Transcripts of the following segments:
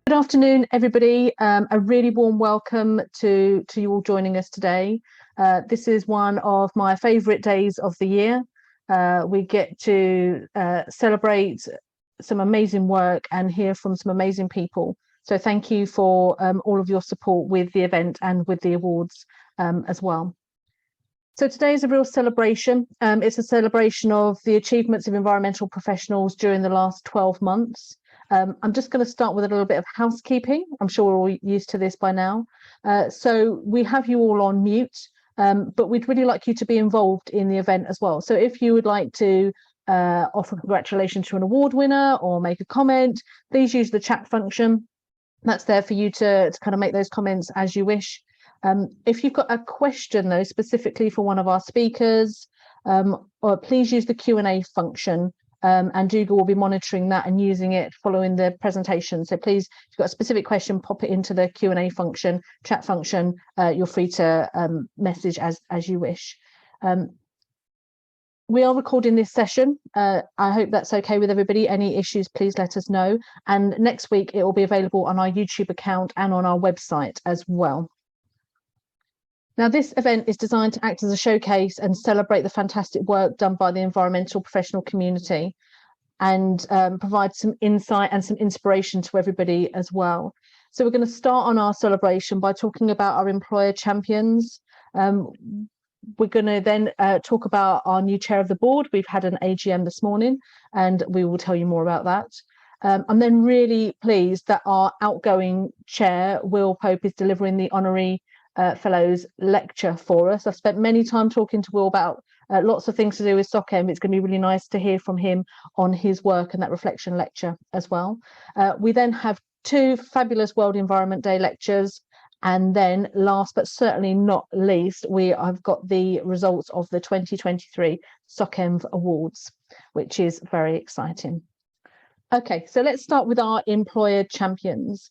Good afternoon, everybody. A really warm welcome to you all joining us today. This is one of my favourite days of the year. We get to celebrate some amazing work and hear from some amazing people. So thank you for all of your support with the event and with the awards as well. So today is a real celebration. It's a celebration of the achievements of environmental professionals during the last 12 months. I'm just going to start with a little bit of housekeeping. I'm sure we're all used to this by now. So we have you all on mute, but we'd really like you to be involved in the event as well. So if you would like to offer congratulations to an award winner or make a comment, please use the chat function. That's there for you to kind of make those comments as you wish. If you've got a question, though, specifically for one of our speakers, or please use the Q&A function. And Dougal will be monitoring that and using it following the presentation. So please, if you've got a specific question, pop it into the Q&A function, chat function. You're free to message as you wish. We are recording this session. I hope that's okay with everybody. Any issues, please let us know. And next week, it will be available on our YouTube account and on our website as well. Now, this event is designed to act as a showcase and celebrate the fantastic work done by the environmental professional community and provide some insight and some inspiration to everybody as well. So we're going to start on our celebration by talking about our employer champions. We're going to then talk about our new chair of the board. We've had an AGM this morning and we will tell you more about that. I'm then really pleased that our outgoing chair, Will Pope, is delivering the honorary Fellows lecture for us. I've spent many time talking to Will about lots of things to do with SocEnv. It's going to be really nice to hear from him on his work and that reflection lecture as well. We then have two fabulous World Environment Day lectures. And then last but certainly not least, I've got the results of the 2023 SocEnv Awards, which is very exciting. Okay, so let's start with our employer champions.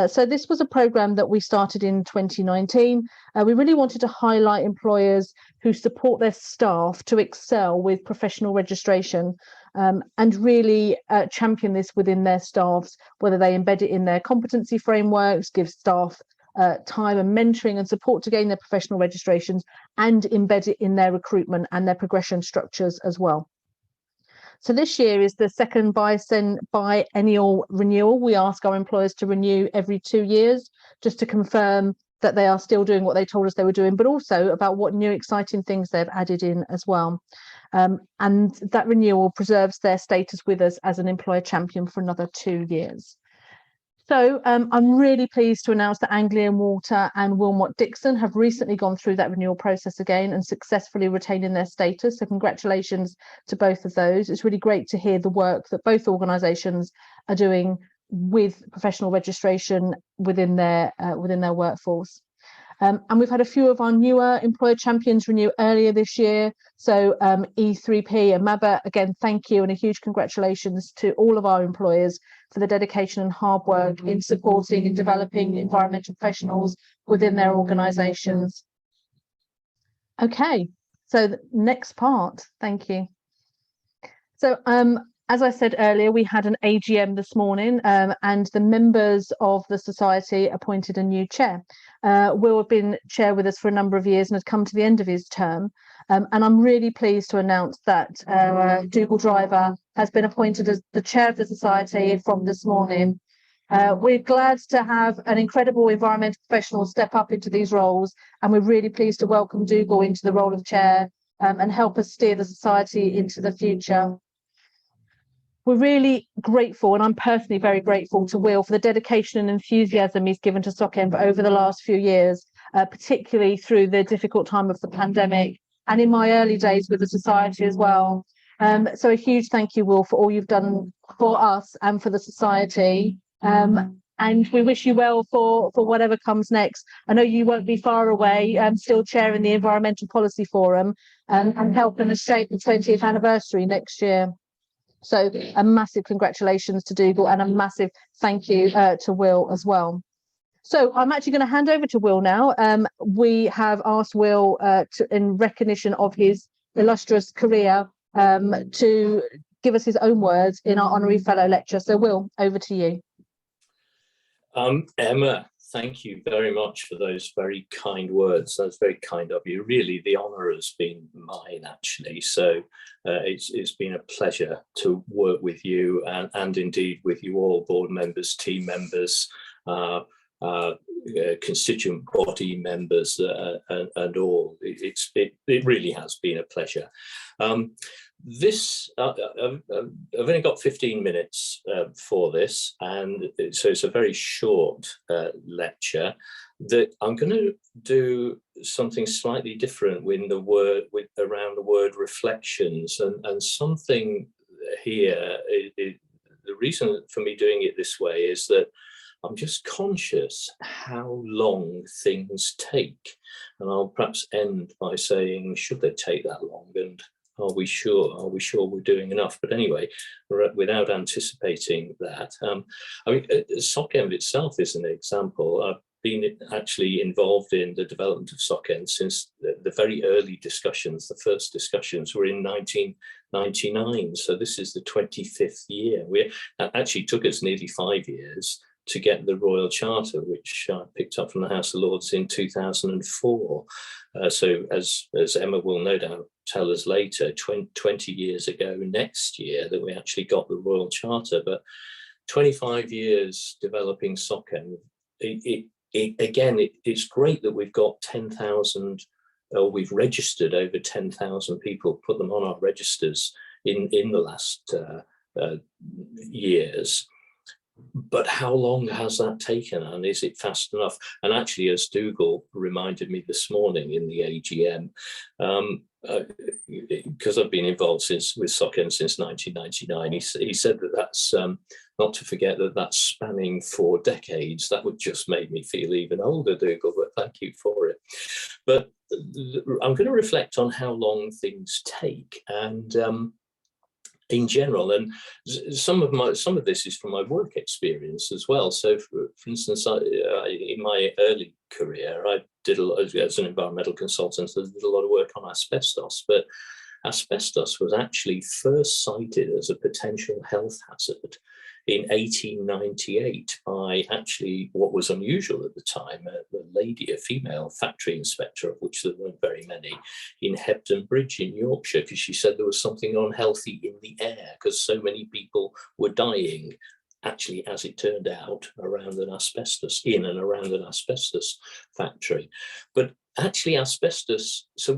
So this was a programme that we started in 2019. We really wanted to highlight employers who support their staff to excel with professional registration and really champion this within their staffs, whether they embed it in their competency frameworks, give staff time and mentoring and support to gain their professional registrations, and embed it in their recruitment and their progression structures as well. So this year is the second biennial renewal. We ask our employers to renew every 2 years just to confirm that they are still doing what they told us they were doing, but also about what new exciting things they've added in as well. And that renewal preserves their status with us as an employer champion for another 2 years. So I'm really pleased to announce that Anglian Water and Wilmot Dixon have recently gone through that renewal process again and successfully retaining their status. So congratulations to both of those. It's really great to hear the work that both organisations are doing with professional registration within their workforce. And we've had a few of our newer employer champions renew earlier this year. So E3P and MABA, again, thank you and a huge congratulations to all of our employers for the dedication and hard work in supporting and developing environmental professionals within their organisations. Okay, so the next part, thank you. So as I said earlier, we had an AGM this morning and the members of the society appointed a new chair. Will have been chair with us for a number of years and has come to the end of his term. And I'm really pleased to announce that Dougal Driver has been appointed as the chair of the society from this morning. We're glad to have an incredible environmental professional step up into these roles, and we're really pleased to welcome Dougal into the role of chair and help us steer the society into the future. We're really grateful, and I'm personally very grateful to Will for the dedication and enthusiasm he's given to SocEnv over the last few years, particularly through the difficult time of the pandemic and in my early days with the society as well. So a huge thank you, Will, for all you've done for us and for the society. And we wish you well for whatever comes next. I know you won't be far away, still chairing the Environmental Policy Forum and helping us shape the 20th anniversary next year. So a massive congratulations to Dougal and a massive thank you to Will as well. So I'm actually going to hand over to Will now. We have asked Will in recognition of his illustrious career to give us his own words in our honorary fellow lecture. So Will, over to you. Emma, thank you very much for those very kind words. That's very kind of you. Really, the honour has been mine, actually. So it's been a pleasure to work with you and indeed with you all, board members, team members, constituent body members, and all. It really has been a pleasure. I've only got 15 minutes for this, and so it's a very short lecture. That I'm going to do something slightly different around the word reflections, and something here. The reason for me doing it this way is that I'm just conscious how long things take, and I'll perhaps end by saying, should they take that long, and are we sure? Are we sure we're doing enough? But anyway, without anticipating that, I mean, SocEnv itself is an example. I've been actually involved in the development of SocEnv since the very early discussions. The first discussions were in 1999, so this is the 25th year. It actually took us nearly 5 years to get the Royal Charter, which I picked up from the House of Lords in 2004. So as Emma will no doubt tell us later, 20 years ago next year that we actually got the Royal Charter, but 25 years developing SocEnv. It's great that we've got 10,000, or we've registered over 10,000 people, put them on our registers in the last years. But how long has that taken, and is it fast enough? And actually, as Dougal reminded me this morning in the AGM, because I've been involved with SocEnv since 1999, he said that that's not to forget that that's spanning 4 decades. That would just make me feel even older, Dougal, but thank you for it. But I'm going to reflect on how long things take, and in general, and some of this is from my work experience as well. So, for instance, in my early career, I did as an environmental consultant. I did a lot of work on asbestos, but asbestos was actually first cited as a potential health hazard in 1898 by actually what was unusual at the time, a female factory inspector, of which there weren't very many, in Hebden Bridge in Yorkshire, because she said there was something unhealthy in the air because so many people were dying, actually, as it turned out, in and around an asbestos factory. But actually asbestos, so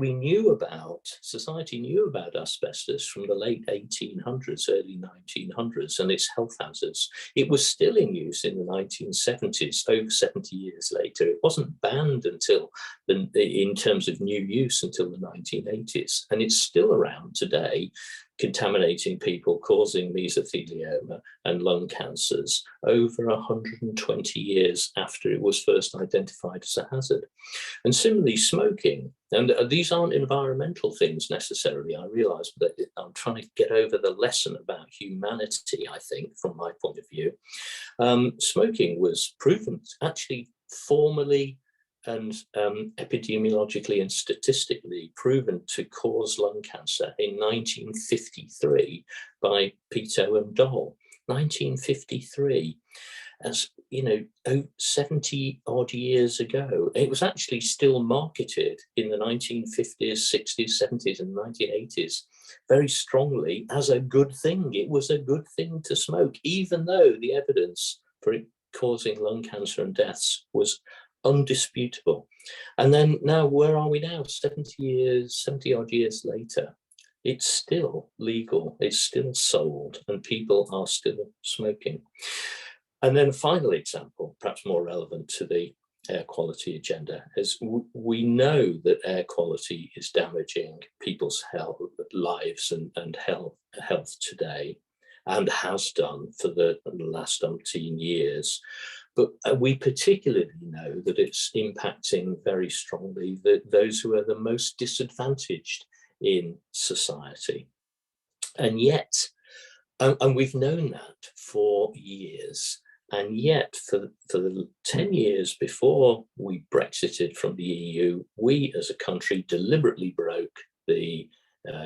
society knew about asbestos from the late 1800s, early 1900s, and its health hazards. It was still in use in the 1970s, over 70 years later. It wasn't banned in terms of new use until the 1980s, and it's still around today, contaminating people, causing mesothelioma and lung cancers over 120 years after it was first identified as a hazard. And similarly, smoking, and these aren't environmental things necessarily, I realise, but I'm trying to get over the lesson about humanity, I think, from my point of view. Smoking was proven, actually formally and epidemiologically and statistically proven to cause lung cancer in 1953 by Pito and Doll. 1953, as you know, 70 odd years ago. It was actually still marketed in the 1950s, 60s, 70s, and 1980s very strongly as a good thing. It was a good thing to smoke, even though the evidence for it causing lung cancer and deaths was undisputable. And then now, where are we now? 70 odd years later, it's still legal, it's still sold, and people are still smoking. And then a final example, perhaps more relevant to the air quality agenda, is we know that air quality is damaging people's lives and health today, and has done for the last umpteen years. But we particularly know that it's impacting very strongly those who are the most disadvantaged in society. And yet, and we've known that for years, and yet for the 10 years before we Brexited from the EU, we as a country deliberately broke the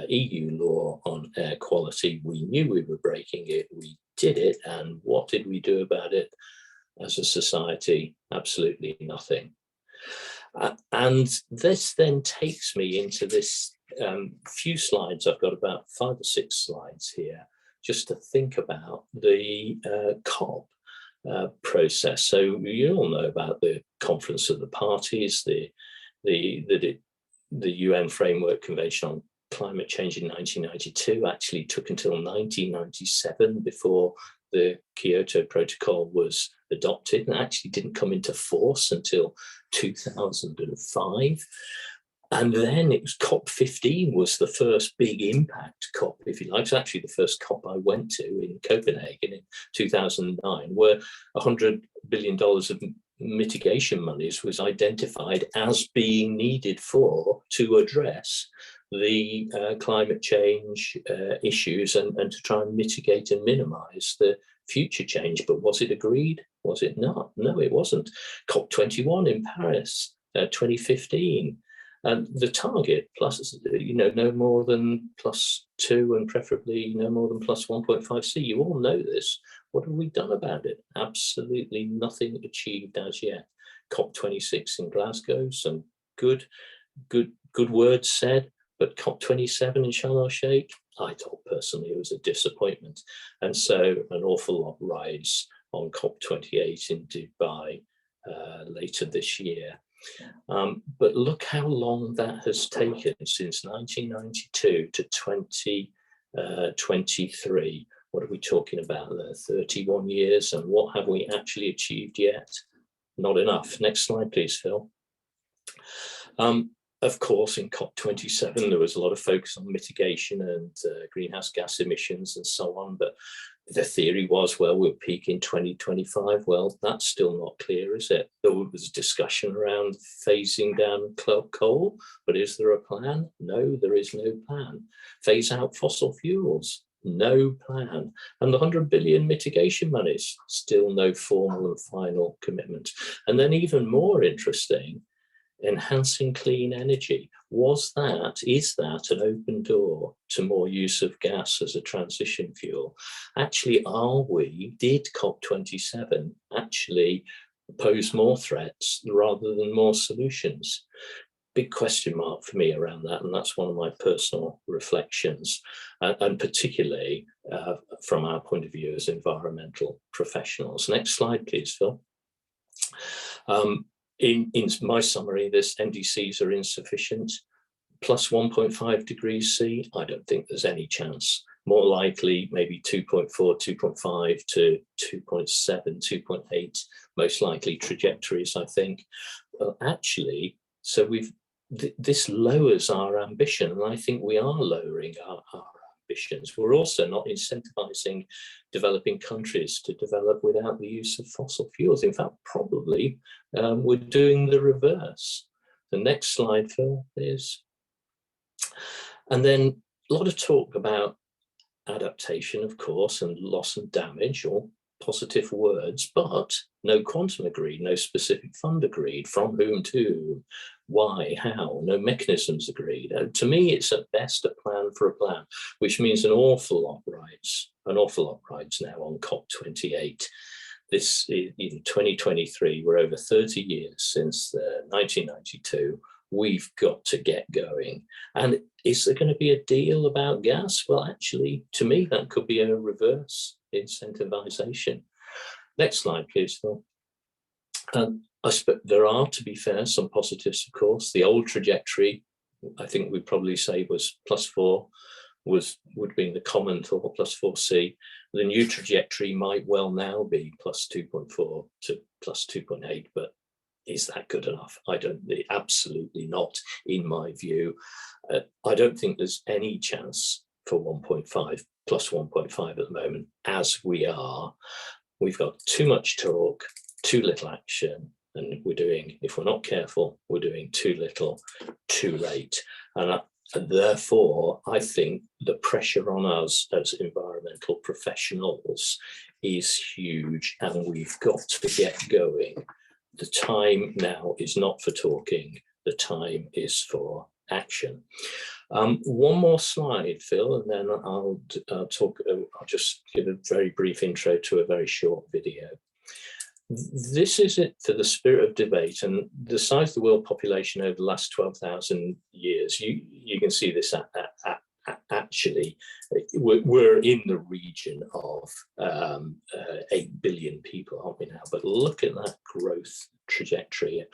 EU law on air quality. We knew we were breaking it, we did it, and what did we do about it? as a society, absolutely nothing. And this then takes me into this few slides. I've got about 5 or 6 slides here, just to think about the COP process. So you all know about the Conference of the Parties, the UN Framework Convention on Climate Change in 1992. Actually took until 1997 before the Kyoto Protocol was adopted, and actually didn't come into force until 2005. And then it was COP15 was the first big impact COP, if you like. It's actually the first COP I went to in Copenhagen in 2009, where $100 billion of mitigation monies was identified as being needed to address the climate change issues and to try and mitigate and minimize the future change. But was it agreed? Was it not? No, it wasn't. COP21 in Paris, 2015. And the target, plus, no more than +2 and preferably no more than +1.5C. You all know this. What have we done about it? Absolutely nothing achieved as yet. COP26 in Glasgow, some good words said, but COP27 in Sharm el-Sheikh, I thought personally it was a disappointment. And so an awful lot rides on COP28 in Dubai later this year. But look how long that has taken, since 1992 to 2023. What are we talking about there? 31 years. And what have we actually achieved yet? Not enough. Next slide, please, Phil. Of course, in COP27, there was a lot of focus on mitigation and greenhouse gas emissions and so on. But the theory was, well, we'll peak in 2025. Well, that's still not clear, is it? There was discussion around phasing down coal, but is there a plan? No, there is no plan. Phase out fossil fuels? No plan. And the 100 billion mitigation monies? Still no formal and final commitment. And then even more interesting, enhancing clean energy. Is that an open door to more use of gas as a transition fuel? Actually, did COP27 actually pose more threats rather than more solutions? Big question mark for me around that, and that's one of my personal reflections, and particularly from our point of view as environmental professionals. Next slide, please, Phil. In my summary, this NDCs are insufficient. Plus 1.5 degrees C, I don't think there's any chance. More likely, maybe 2.4, 2.5 to 2.7, 2.8, most likely trajectories, I think. Well, actually, so this lowers our ambition, and I think we are lowering our ambitions. We're also not incentivizing developing countries to develop without the use of fossil fuels. In fact, probably we're doing the reverse. The next slide, Phil, please. And then a lot of talk about adaptation, of course, and loss and damage, or positive words, but no quantum agreed, no specific fund agreed, from whom to, why, how, no mechanisms agreed. To me, it's at best a plan for a plan, which means an awful lot rides now on COP28. This in 2023, we're over 30 years since 1992. We've got to get going. And is there going to be a deal about gas? Well, actually, to me, that could be a reverse incentivization. Next slide, please, Phil. There are, to be fair, some positives, of course. The old trajectory, I think we'd probably say, was +4, would be the common thought, +4C. The new trajectory might well now be +2.4 to +2.8, but is that good enough? Absolutely not, in my view. I don't think there's any chance for 1.5 plus 1.5 at the moment, as we are. We've got too much talk, too little action, and if we're not careful, we're doing too little, too late. And therefore, I think the pressure on us as environmental professionals is huge, and we've got to get going. The time now is not for talking, the time is for action. One more slide, Phil, and then I'll just give a very brief intro to a very short video. This is it for the spirit of debate, and the size of the world population over the last 12,000 years. You can see this actually. We're in the region of 8 billion people, aren't we now? But look at that growth trajectory.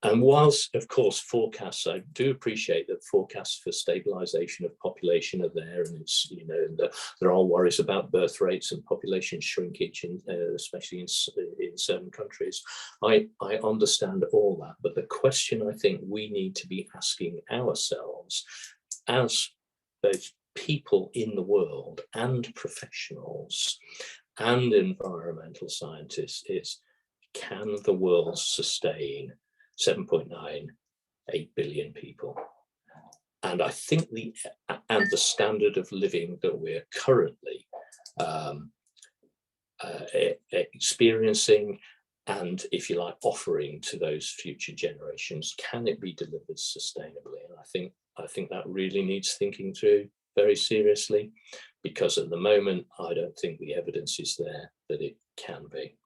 And whilst, of course, forecasts, I do appreciate that forecasts for stabilization of population are there, and it's, you know, there are worries about birth rates and population shrinkage, especially in certain countries. I understand all that, but the question I think we need to be asking ourselves as both people in the world and professionals and environmental scientists is, can the world sustain 7.98 billion people? And I think the standard of living that we're currently experiencing, and if you like, offering to those future generations, can it be delivered sustainably? And I think that really needs thinking through very seriously, because at the moment I don't think the evidence is there that it can be.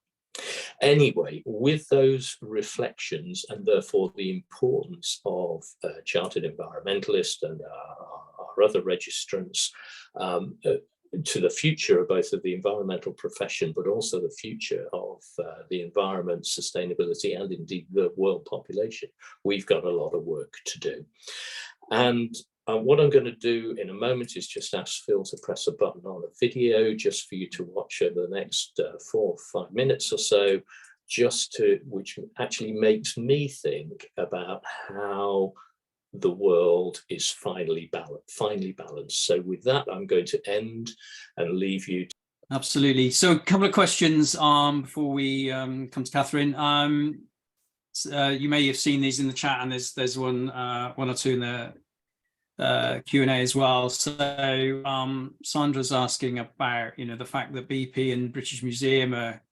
Anyway, with those reflections, and therefore the importance of chartered environmentalists and our other registrants to the future of both of the environmental profession, but also the future of the environment, sustainability, and indeed the world population, we've got a lot of work to do. And what I'm going to do in a moment is just ask Phil to press a button on a video just for you to watch over the next 4 or 5 minutes or so, which actually makes me think about how the world is finally balanced. So with that, I'm going to end and leave you. Absolutely. So a couple of questions before we come to Catherine. You may have seen these in the chat, and there's one or two in the Q&A as well. So Sandra's asking about, you know, the fact that BP and British Museum are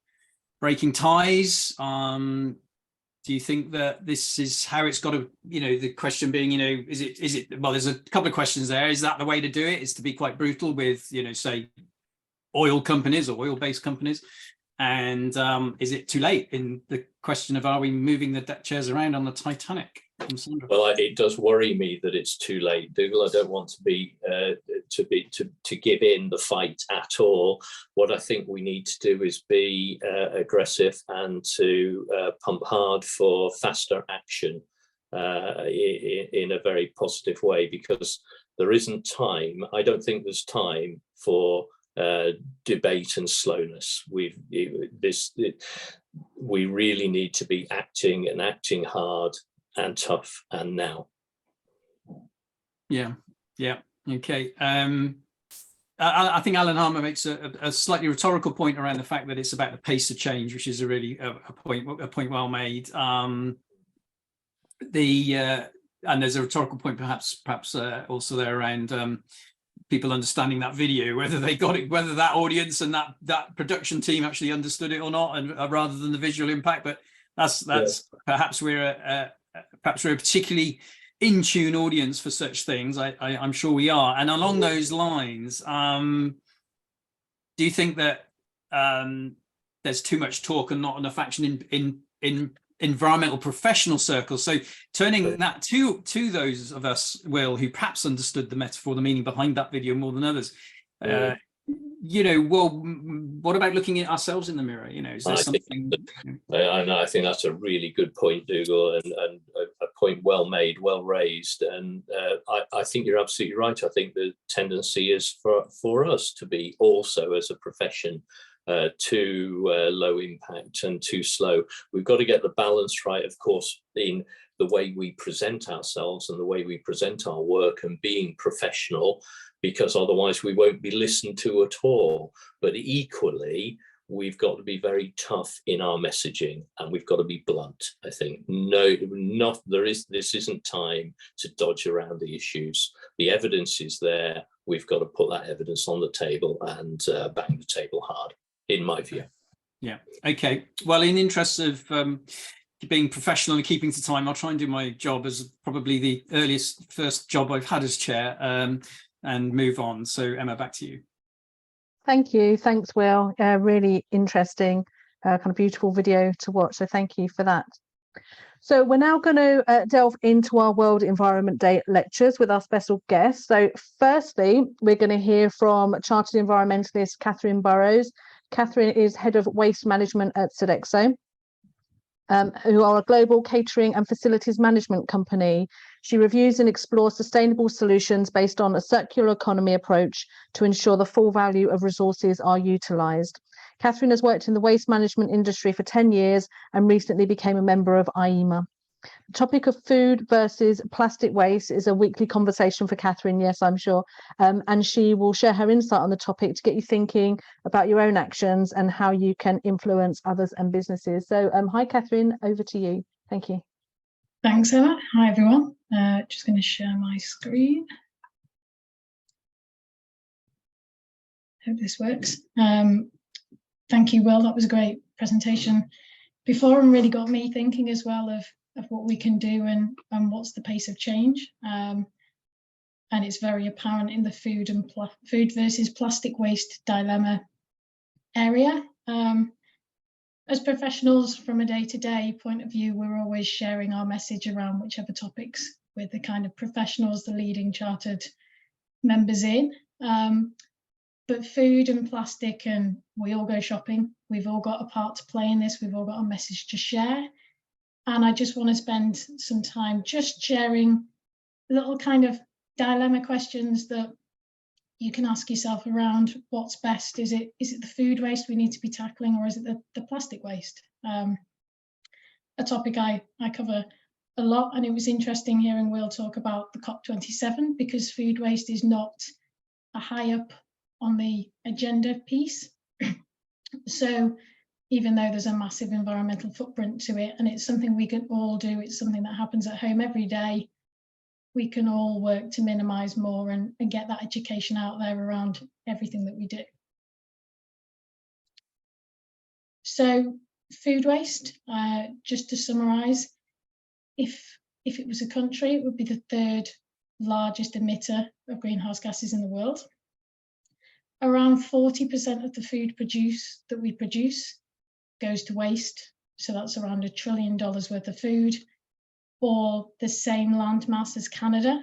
breaking ties. Do you think that this is how it's got to, you know, the question being, you know, is it, well, there's a couple of questions there. Is that the way to do it? Is to be quite brutal with, you know, say oil companies or oil-based companies? And is it too late in the question of, are we moving the deck chairs around on the Titanic? Well, it does worry me that it's too late, Dougal. I don't want to be to give in the fight at all. What I think we need to do is be aggressive and to pump hard for faster action in a very positive way, because there isn't time. I don't think there's time for debate and slowness. We really need to be acting hard and tough, and now. Yeah, okay. I think Alan Harmer makes a slightly rhetorical point around the fact that it's about the pace of change, which is a really a point well made. And there's a rhetorical point perhaps also there around people understanding that video, whether they got it, whether that audience and that production team actually understood it or not, and rather than the visual impact. But that's perhaps we're a particularly in tune audience for such things. I'm sure we are. And along those lines, do you think that there's too much talk and not enough action in environmental professional circles? So turning that to those of us, Will, who perhaps understood the metaphor, the meaning behind that video more than others. You know, well, what about looking at ourselves in the mirror? You know, is there something? I think that's a really good point, Dougal, and a point well made, well raised. And I think you're absolutely right. I think the tendency is for us to be also, as a profession, too low impact and too slow. We've got to get the balance right, of course, in the way we present ourselves and the way we present our work, and being professional, because otherwise we won't be listened to at all. But equally, we've got to be very tough in our messaging, and we've got to be blunt. I think this isn't time to dodge around the issues. The evidence is there. We've got to put that evidence on the table and bang the table hard, in my view. Yeah. Okay. Well, in interest of being professional and keeping to time, I'll try and do my job as probably the first job I've had as chair, and move on. So Emma, back to you. Thank you. Thanks, Will. Really interesting. kind of beautiful video to watch. So thank you for that. So we're now going to delve into our World Environment Day lectures with our special guests. So firstly, we're going to hear from Chartered Environmentalist Catherine Burrows. Catherine is Head of Waste Management at Sodexo, who are a global catering and facilities management company. She reviews and explores sustainable solutions based on a circular economy approach to ensure the full value of resources are utilised. Catherine has worked in the waste management industry for 10 years and recently became a member of IEMA. The topic of food versus plastic waste is a weekly conversation for Catherine, yes, I'm sure, and she will share her insight on the topic to get you thinking about your own actions and how you can influence others and businesses. So hi, Catherine, over to you. Thank you. Thanks, Emma. Hi, everyone. Just going to share my screen. Hope this works. Thank you, Will. That was a great presentation before and really got me thinking as well of what we can do and what's the pace of change. And it's very apparent in the food versus plastic waste dilemma area. As professionals from a day-to-day point of view, we're always sharing our message around whichever topics with the kind of professionals, the leading chartered members in. But food and plastic, and we all go shopping. We've all got a part to play in this. We've all got a message to share. And I just want to spend some time just sharing little kind of dilemma questions that you can ask yourself around what's best. Is it the food waste we need to be tackling, or is it the plastic waste? A topic I cover a lot, and it was interesting hearing Will talk about the COP27, because food waste is not a high up on the agenda piece. So even though there's a massive environmental footprint to it, and it's something we can all do, it's something that happens at home every day, we can all work to minimise more and get that education out there around everything that we do. So food waste, just to summarise, if it was a country, it would be the 3rd largest emitter of greenhouse gases in the world. Around 40% of the food that we produce goes to waste. So that's around $1 trillion worth of food, or the same land mass as Canada.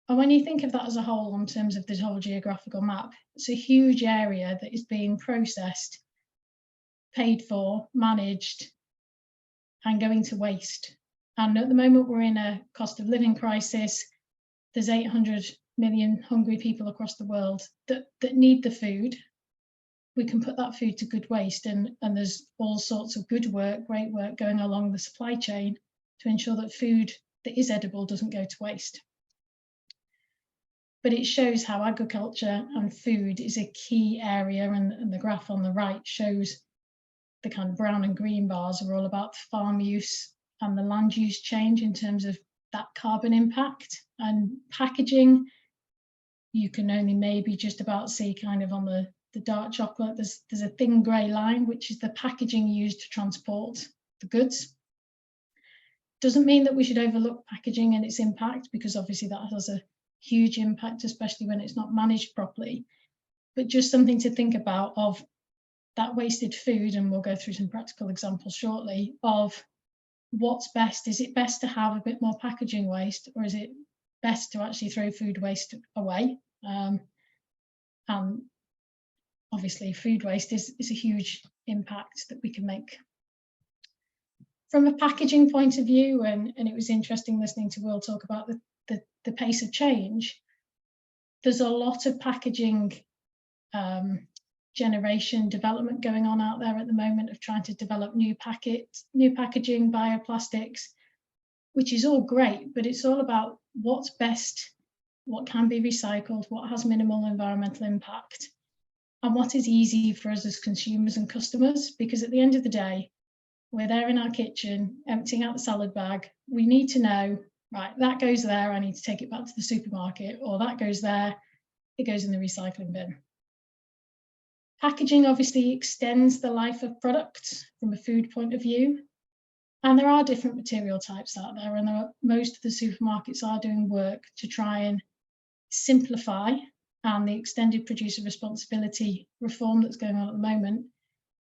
And when you think of that as a whole in terms of the whole geographical map, it's a huge area that is being processed, paid for, managed, and going to waste. And at the moment, we're in a cost of living crisis. There's 800 million hungry people across the world that need the food. We can put that food to good waste, and there's all sorts of good work, great work going along the supply chain to ensure that food that is edible doesn't go to waste. But it shows how agriculture and food is a key area, and the graph on the right shows the kind of brown and green bars are all about farm use and the land use change in terms of that carbon impact. And packaging, you can only maybe just about see kind of on the dark chocolate, there's a thin grey line, which is the packaging used to transport the goods. Doesn't mean that we should overlook packaging and its impact, because obviously that has a huge impact, especially when it's not managed properly. But just something to think about of that wasted food, and we'll go through some practical examples shortly of what's best. Is it best to have a bit more packaging waste, or is it best to actually throw food waste away? And obviously food waste is a huge impact that we can make. From a packaging point of view, and it was interesting listening to Will talk about the pace of change, there's a lot of packaging generation development going on out there at the moment of trying to develop new packaging, bioplastics, which is all great, but it's all about what's best, what can be recycled, what has minimal environmental impact, and what is easy for us as consumers and customers. Because at the end of the day, we're there in our kitchen, emptying out the salad bag. We need to know, right, that goes there, I need to take it back to the supermarket, or that goes there, it goes in the recycling bin. Packaging obviously extends the life of products from a food point of view. And there are different material types out there, and most of the supermarkets are doing work to try and simplify, and the extended producer responsibility reform that's going on at the moment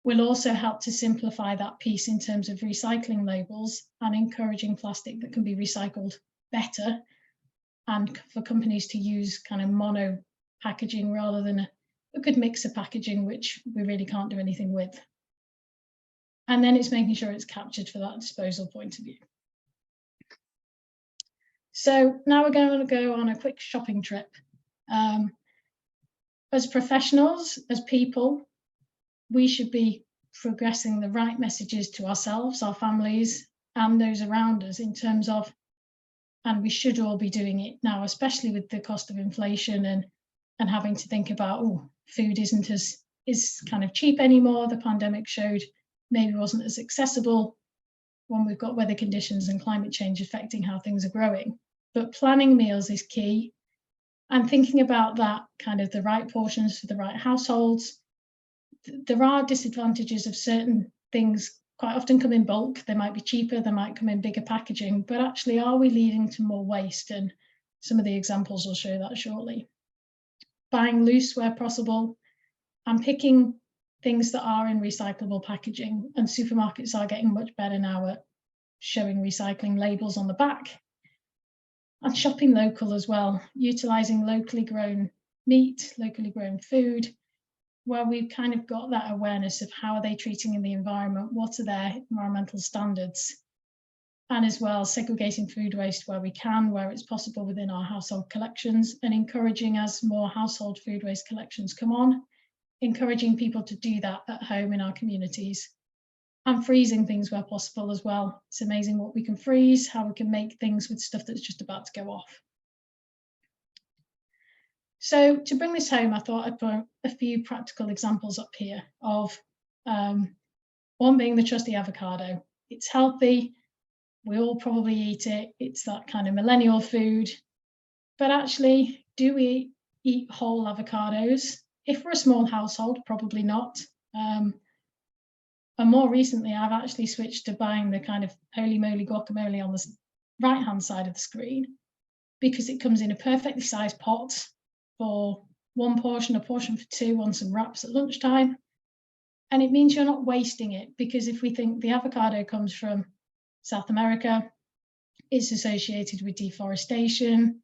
will also help to simplify that piece in terms of recycling labels and encouraging plastic that can be recycled better, and for companies to use kind of mono packaging rather than a good mix of packaging, which we really can't do anything with. And then it's making sure it's captured for that disposal point of view. So now we're going to go on a quick shopping trip. As professionals, as people, we should be progressing the right messages to ourselves, our families, and those around us in terms of, and we should all be doing it now, especially with the cost of inflation and having to think about, oh, food is kind of cheap anymore. The pandemic showed maybe wasn't as accessible when we've got weather conditions and climate change affecting how things are growing. But planning meals is key, and thinking about that kind of the right portions for the right households. There are disadvantages of certain things quite often come in bulk. They might be cheaper, they might come in bigger packaging, but actually are we leading to more waste? And some of the examples will show that shortly. Buying loose where possible and picking things that are in recyclable packaging, and supermarkets are getting much better now at showing recycling labels on the back. And shopping local as well, utilising locally grown meat, locally grown food, where we've kind of got that awareness of how are they treating in the environment, what are their environmental standards, and as well segregating food waste where we can, where it's possible within our household collections, and encouraging as more household food waste collections come on, encouraging people to do that at home in our communities, and freezing things where possible as well. It's amazing what we can freeze, how we can make things with stuff that's just about to go off. So to bring this home, I thought I'd put a few practical examples up here of one being the trusty avocado. It's healthy, we all probably eat it, it's that kind of millennial food, but actually, do we eat whole avocados? If we're a small household, probably not. And more recently, I've actually switched to buying the kind of holy moly guacamole on the right-hand side of the screen, because it comes in a perfectly sized pot for one portion, a portion for two on some wraps at lunchtime. And it means you're not wasting it, because if we think the avocado comes from South America, it's associated with deforestation,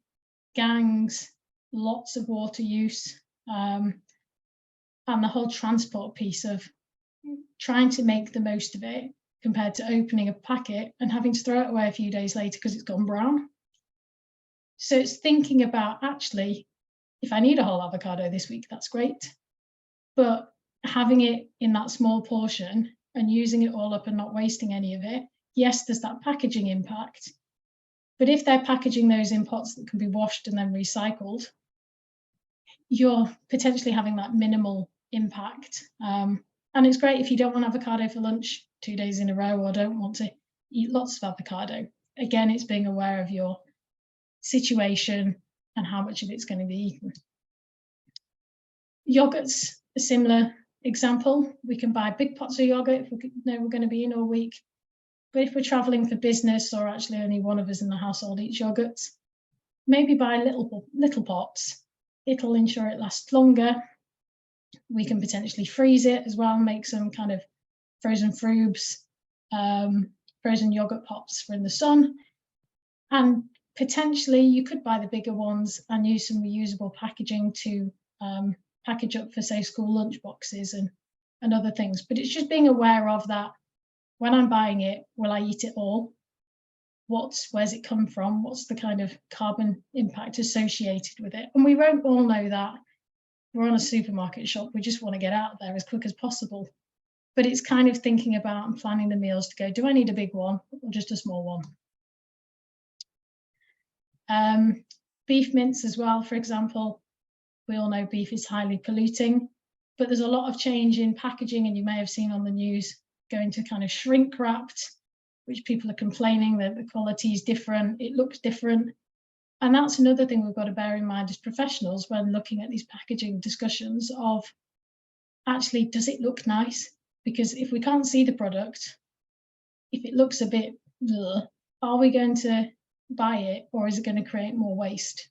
gangs, lots of water use, and the whole transport piece of trying to make the most of it compared to opening a packet and having to throw it away a few days later because it's gone brown. So it's thinking about, actually, if I need a whole avocado this week, that's great. But having it in that small portion and using it all up and not wasting any of it, yes, there's that packaging impact. But if they're packaging those in pots that can be washed and then recycled, you're potentially having that minimal impact. And it's great if you don't want avocado for lunch 2 days in a row, or don't want to eat lots of avocado. Again, it's being aware of your situation and how much of it's going to be eaten. Yogurt's a similar example. We can buy big pots of yogurt if we know we're going to be in all week. But if we're traveling for business, or actually only one of us in the household eats yogurt, maybe buy little pots. It'll ensure it lasts longer. We can potentially freeze it as well, make some kind of frozen frubes, frozen yogurt pops for in the sun. And potentially you could buy the bigger ones and use some reusable packaging to package up for, say, school lunch boxes and other things. But it's just being aware of that. When I'm buying it, will I eat it all? Where's it come from? What's the kind of carbon impact associated with it? And we won't all know that. We're on a supermarket shop, we just want to get out there as quick as possible. But it's kind of thinking about and planning the meals to go, do I need a big one or just a small one? Beef mince as well, for example. We all know beef is highly polluting, but there's a lot of change in packaging, and you may have seen on the news going to kind of shrink wrapped, which people are complaining that the quality is different, it looks different. And that's another thing we've got to bear in mind as professionals when looking at these packaging discussions of, actually, does it look nice? Because if we can't see the product, if it looks a bit, ugh, are we going to buy it, or is it going to create more waste?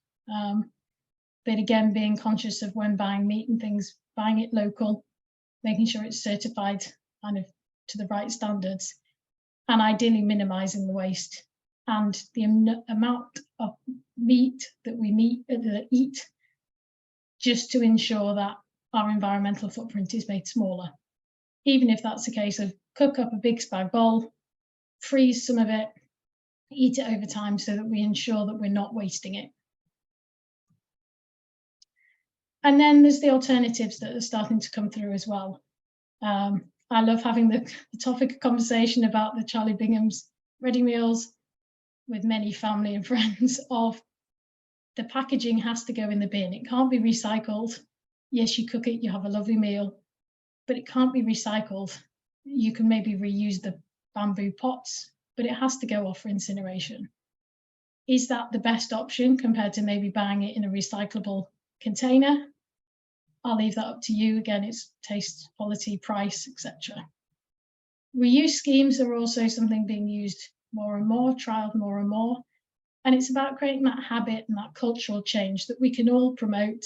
But again, being conscious of when buying meat and things, buying it local, making sure it's certified kind of to the right standards, and ideally minimizing the waste and the amount of meat that we eat, just to ensure that our environmental footprint is made smaller. Even if that's a case of cook up a big spag bowl, freeze some of it, eat it over time so that we ensure that we're not wasting it. And then there's the alternatives that are starting to come through as well. I love having the topic of conversation about the Charlie Bingham's ready meals with many family and friends of the packaging has to go in the bin. It can't be recycled. Yes, you cook it, you have a lovely meal, but it can't be recycled. You can maybe reuse the bamboo pots, but it has to go off for incineration. Is that the best option compared to maybe buying it in a recyclable container? I'll leave that up to you. Again, it's taste, quality, price, etc. Reuse schemes are also something being used more and more, trialed more and more. And it's about creating that habit and that cultural change that we can all promote,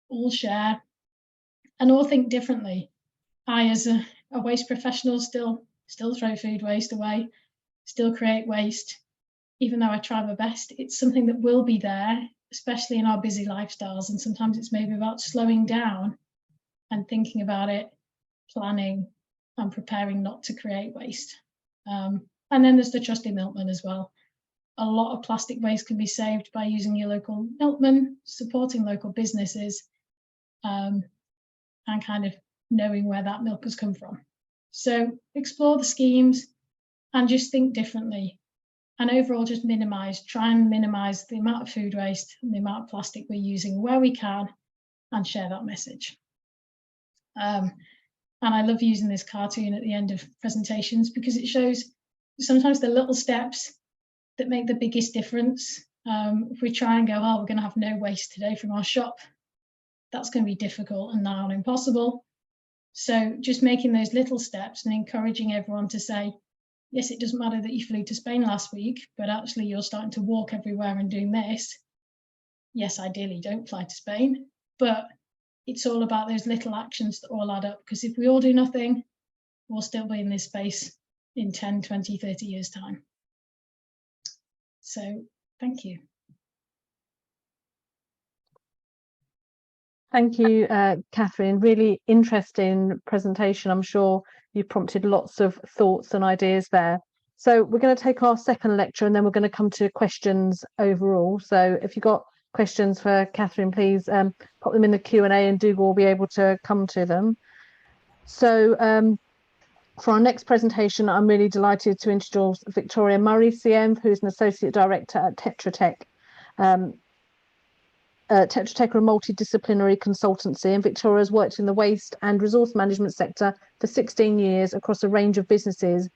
all share, and all think differently. I, as a waste professional, still throw food waste away, still create waste. Even though I try my best, it's something that will be there, especially in our busy lifestyles. And sometimes it's maybe about slowing down and thinking about it, planning and preparing not to create waste. And then there's the trusty milkman as well. A lot of plastic waste can be saved by using your local milkman, supporting local businesses, and kind of knowing where that milk has come from. So explore the schemes and just think differently. And overall, just try and minimize the amount of food waste and the amount of plastic we're using where we can, and share that message. And I love using this cartoon at the end of presentations because it shows sometimes the little steps that make the biggest difference. If we try and go, oh, we're going to have no waste today from our shop, that's going to be difficult and now impossible. So just making those little steps and encouraging everyone to say, yes, it doesn't matter that you flew to Spain last week, but actually you're starting to walk everywhere and doing this. Yes, ideally don't fly to Spain, but it's all about those little actions that all add up, because if we all do nothing, we'll still be in this space in 10, 20, 30 years' time. So thank you. Thank you, Catherine. Really interesting presentation. I'm sure you prompted lots of thoughts and ideas there. So we're going to take our second lecture and then we're going to come to questions overall. So if you've got questions for Catherine, please pop them in the Q&A and Dougal will be able to come to them. So for our next presentation, I'm really delighted to introduce Victoria Murray CEnv, who's an Associate Director at Tetra Tech. Tetra Tech are a multidisciplinary consultancy, and Victoria has worked in the waste and resource management sector for 16 years across a range of businesses,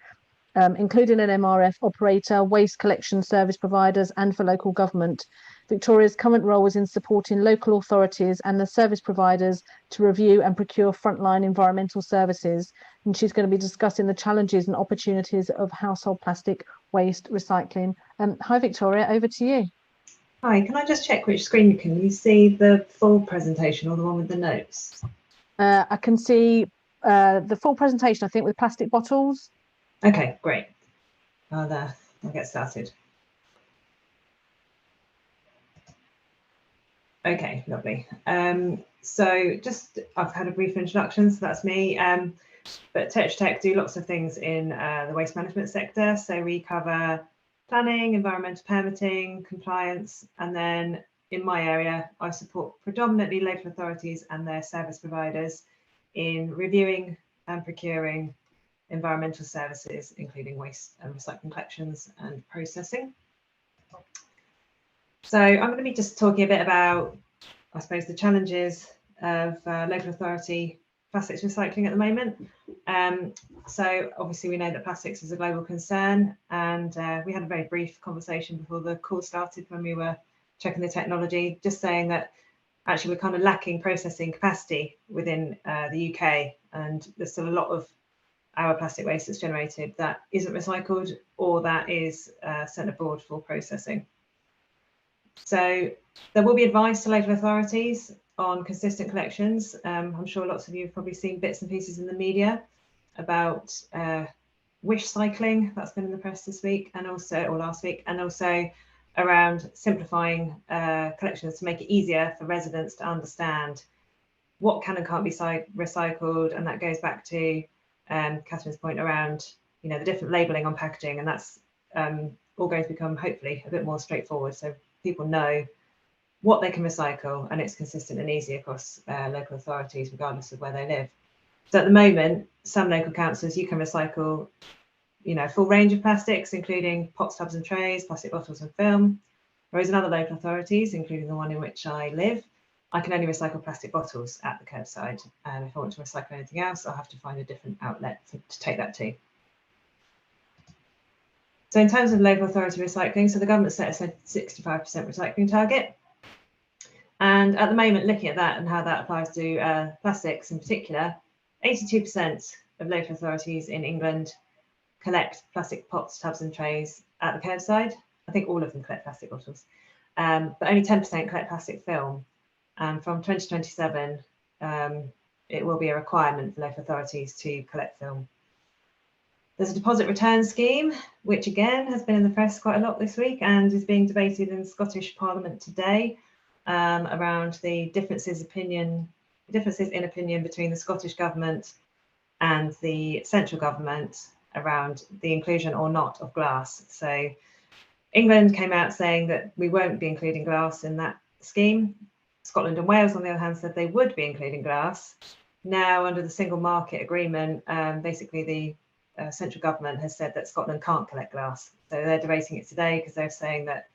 including an MRF operator, waste collection service providers, and for local government. Victoria's current role is in supporting local authorities and the service providers to review and procure frontline environmental services. And she's going to be discussing the challenges and opportunities of household plastic waste recycling. Hi, Victoria, over to you. Hi, can I just check which screen can you see, the full presentation or the one with the notes? I can see the full presentation, I think, with plastic bottles. Okay, great. There, I'll get started. Okay, lovely. So just, I've had a brief introduction, so that's me. But Tetra Tech do lots of things in the waste management sector. So we cover planning, environmental permitting, compliance, and then in my area, I support predominantly local authorities and their service providers in reviewing and procuring environmental services, including waste and recycling collections and processing. So I'm going to be just talking a bit about, I suppose, the challenges of local authority plastics recycling at the moment. So obviously we know that plastics is a global concern, and we had a very brief conversation before the call started when we were checking the technology, just saying that actually we're kind of lacking processing capacity within the UK, and there's still a lot of our plastic waste that's generated that isn't recycled or that is sent abroad for processing. So there will be advice to local authorities on consistent collections. I'm sure lots of you have probably seen bits and pieces in the media. about wish cycling that's been in the press this week and also, or last week, and also around simplifying collections to make it easier for residents to understand what can and can't be recycled. And that goes back to Catherine's point around, you know, the different labelling on packaging, and that's all going to become hopefully a bit more straightforward, so people know what they can recycle and it's consistent and easy across local authorities regardless of where they live. So at the moment, some local councils, you can recycle, you know, a full range of plastics, including pots, tubs and trays, plastic bottles and film, whereas in other local authorities, including the one in which I live, I can only recycle plastic bottles at the curbside, and if I want to recycle anything else, I'll have to find a different outlet to take that to. So in terms of local authority recycling, so the government set a 65% recycling target. And at the moment, looking at that and how that applies to plastics in particular, 82% of local authorities in England collect plastic pots, tubs and trays at the curbside. I think all of them collect plastic bottles, but only 10% collect plastic film. And from 2027, it will be a requirement for local authorities to collect film. There's a deposit return scheme, which again has been in the press quite a lot this week and is being debated in Scottish Parliament today, around the differences in opinion between the Scottish Government and the central government around the inclusion or not of glass. So England came out saying that we won't be including glass in that scheme. Scotland and Wales, on the other hand, said they would be including glass. Now, under the single market agreement, basically the central government has said that Scotland can't collect glass. So they're debating it today because they're saying that,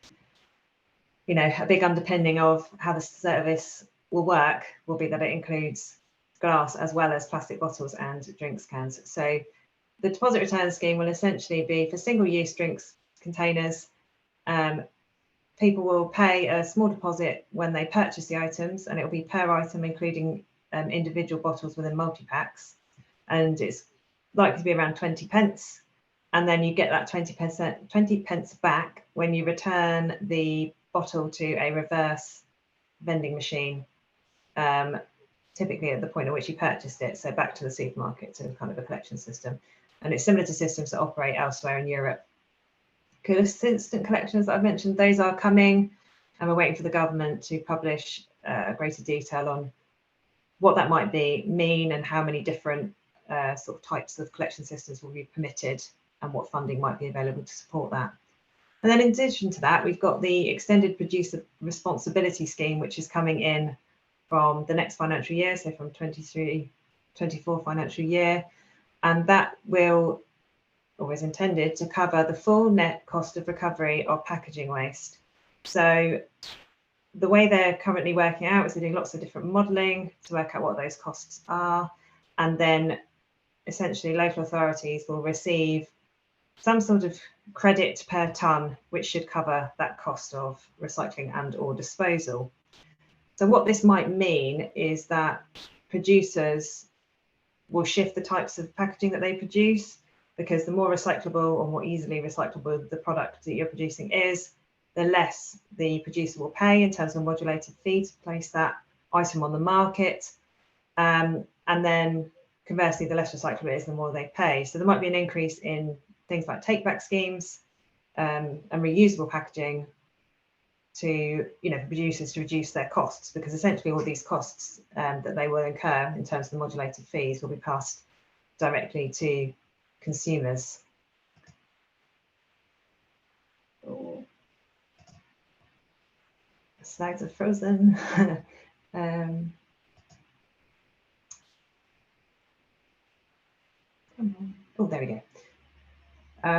you know, a big underpinning of how the service will work will be that it includes glass as well as plastic bottles and drinks cans. So the deposit return scheme will essentially be for single-use drinks containers. People will pay a small deposit when they purchase the items, and it will be per item, including individual bottles within multi-packs. And it's likely to be around 20 pence. And then you get that 20 pence back when you return the bottle to a reverse vending machine, typically at the point at which you purchased it. So back to the supermarket, to kind of a collection system. And it's similar to systems that operate elsewhere in Europe. Consistent collections that I've mentioned, those are coming, and we're waiting for the government to publish greater detail on what that might mean and how many different sort of types of collection systems will be permitted and what funding might be available to support that. And then in addition to that, we've got the extended producer responsibility scheme, which is coming in from the next financial year, so from 23-24 financial year, and that will, or is intended to cover the full net cost of recovery of packaging waste. So the way they're currently working out is they're doing lots of different modelling to work out what those costs are, and then essentially local authorities will receive some sort of credit per tonne, which should cover that cost of recycling and or disposal. So what this might mean is that producers will shift the types of packaging that they produce, because the more recyclable or more easily recyclable the product that you're producing is, the less the producer will pay in terms of modulated fee to place that item on the market. And then conversely, the less recyclable it is, the more they pay. So there might be an increase in things like take-back schemes and reusable packaging to, you know, for producers to reduce their costs, because essentially all these costs that they will incur in terms of the modulated fees will be passed directly to consumers. Oh. The slides are frozen. Come on. Oh, there we go.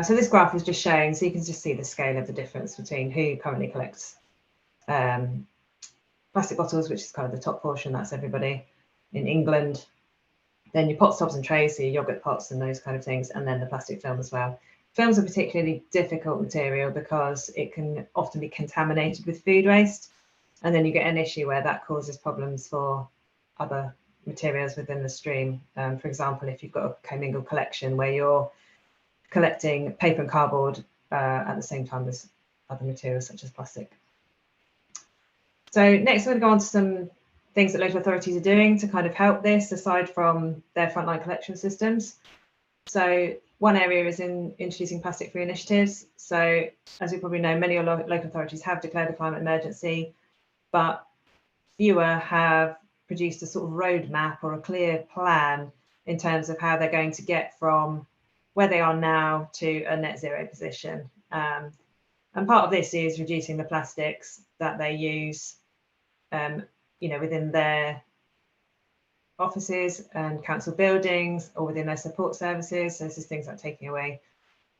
So this graph is just showing, so you can just see the scale of the difference between who currently collects plastic bottles, which is kind of the top portion, that's everybody in England. Then your pots, tubs and trays, so your yogurt pots and those kind of things, and then the plastic film as well. Film's a particularly difficult material because it can often be contaminated with food waste, and then you get an issue where that causes problems for other materials within the stream. For example, if you've got a commingled collection where you're collecting paper and cardboard at the same time as other materials such as plastic. So next we're going to go on to some things that local authorities are doing to kind of help this, aside from their frontline collection systems. So one area is in introducing plastic-free initiatives. So as we probably know, many local authorities have declared a climate emergency, but fewer have produced a sort of roadmap or a clear plan in terms of how they're going to get from where they are now to a net zero position. And part of this is reducing the plastics that they use, within their offices and council buildings or within their support services. So this is things like taking away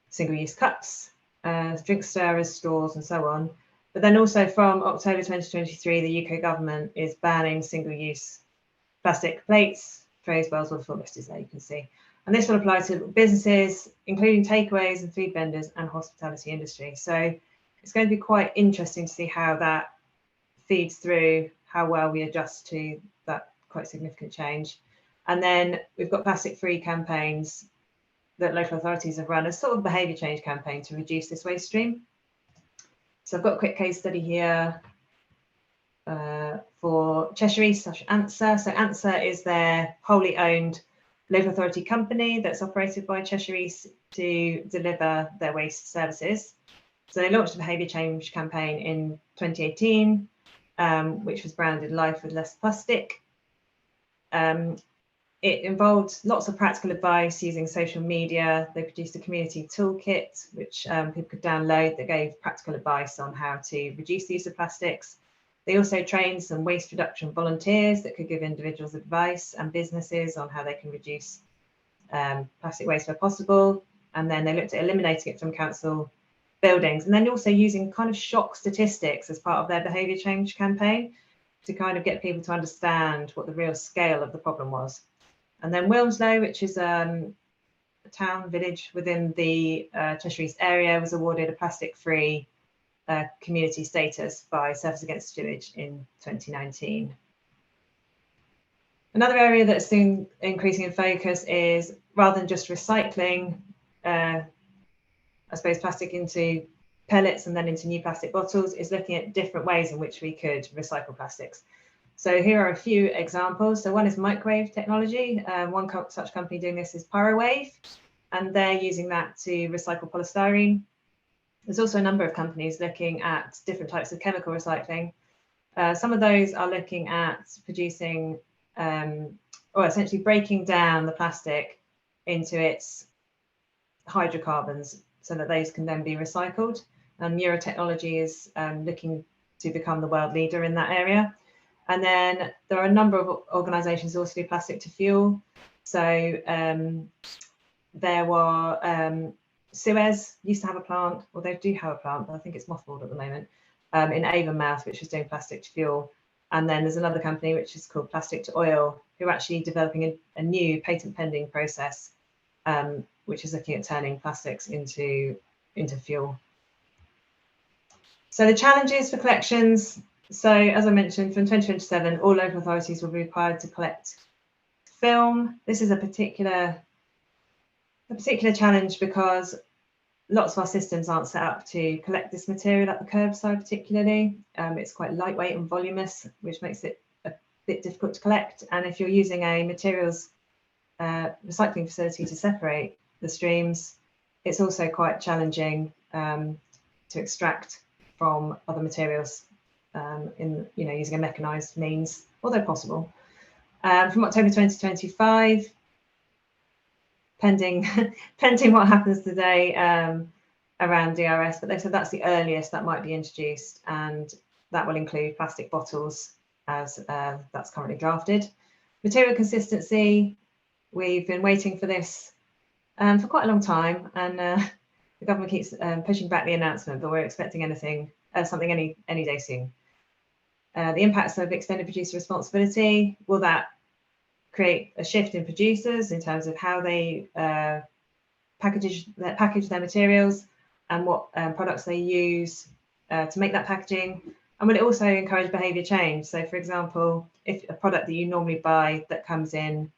single-use cups, drink stirrers, straws, and so on. But then also from October 2023, the UK government is banning single-use plastic plates, trays, bowls, or the full list is there, you can see. And this will apply to businesses, including takeaways and food vendors and hospitality industry. So it's going to be quite interesting to see how that feeds through, how well we adjust to that quite significant change. And then we've got plastic-free campaigns that local authorities have run as sort of behaviour change campaign to reduce this waste stream. So I've got a quick case study here for Cheshire East /ANSWER. So ANSWER is their wholly owned local authority company that's operated by Cheshire East to deliver their waste services. So they launched a behaviour change campaign in 2018, which was branded Life with Less Plastic. It involved lots of practical advice using social media. They produced a community toolkit, which people could download, that gave practical advice on how to reduce the use of plastics. They also trained some waste reduction volunteers that could give individuals advice and businesses on how they can reduce plastic waste where possible. And then they looked at eliminating it from council buildings, and then also using kind of shock statistics as part of their behaviour change campaign to kind of get people to understand what the real scale of the problem was. And then Wilmslow, which is a town, village within the Cheshire East area, was awarded a plastic-free community status by Surfers Against Sewage in 2019. Another area that's been increasing in focus is, rather than just recycling, I suppose, plastic into pellets and then into new plastic bottles, is looking at different ways in which we could recycle plastics. So here are a few examples. So one is microwave technology. One such company doing this is Pyrowave, and they're using that to recycle polystyrene. There's also a number of companies looking at different types of chemical recycling. Some of those are looking at producing, or essentially breaking down the plastic into its hydrocarbons so that those can then be recycled. And Mura Technology is looking to become the world leader in that area. And then there are a number of organisations also do plastic to fuel. So there were Suez used to have a plant, or they do have a plant, but I think it's mothballed at the moment, in Avonmouth, which is doing plastic to fuel. And then there's another company which is called Plastic to Oil, who are actually developing a new patent pending process, which is looking at turning plastics into fuel. So the challenges for collections. So as I mentioned, from 2027, all local authorities will be required to collect film. This is a particular challenge because lots of our systems aren't set up to collect this material at the curbside particularly. It's quite lightweight and voluminous, which makes it a bit difficult to collect. And if you're using a materials recycling facility to separate the streams, it's also quite challenging to extract from other materials using a mechanised means, although possible. From October 2025, pending what happens today around DRS, but they said that's the earliest that might be introduced, and that will include plastic bottles as that's currently drafted. Material consistency, we've been waiting for this for quite a long time, and the government keeps pushing back the announcement, but we're expecting something any day soon. The impacts of extended producer responsibility, will that create a shift in producers in terms of how they package their materials and what products they use to make that packaging? And will it also encourage behaviour change? So for example, if a product that you normally buy that comes in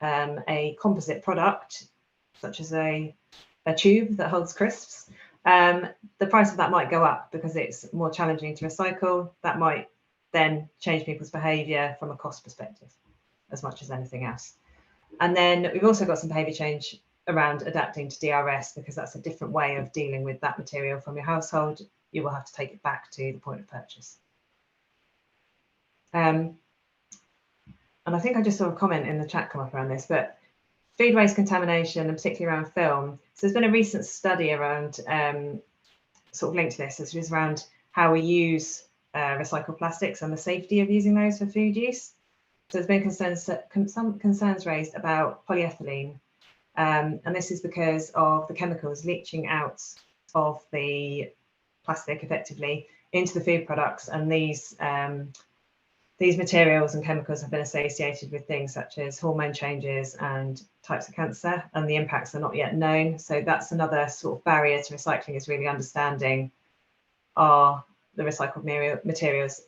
a composite product, such as a tube that holds crisps, the price of that might go up because it's more challenging to recycle. That might then change people's behaviour from a cost perspective as much as anything else. And then we've also got some behaviour change around adapting to DRS, because that's a different way of dealing with that material from your household. You will have to take it back to the point of purchase. And I think I just saw a comment in the chat come up around this, but food waste contamination, and particularly around film. So there's been a recent study around sort of linked to this, which is around how we use recycled plastics and the safety of using those for food use. So there's been some concerns raised about polyethylene, and this is because of the chemicals leaching out of the plastic effectively into the food products, and these materials and chemicals have been associated with things such as hormone changes and types of cancer, and the impacts are not yet known. So that's another sort of barrier to recycling, is really understanding, are the recycled materials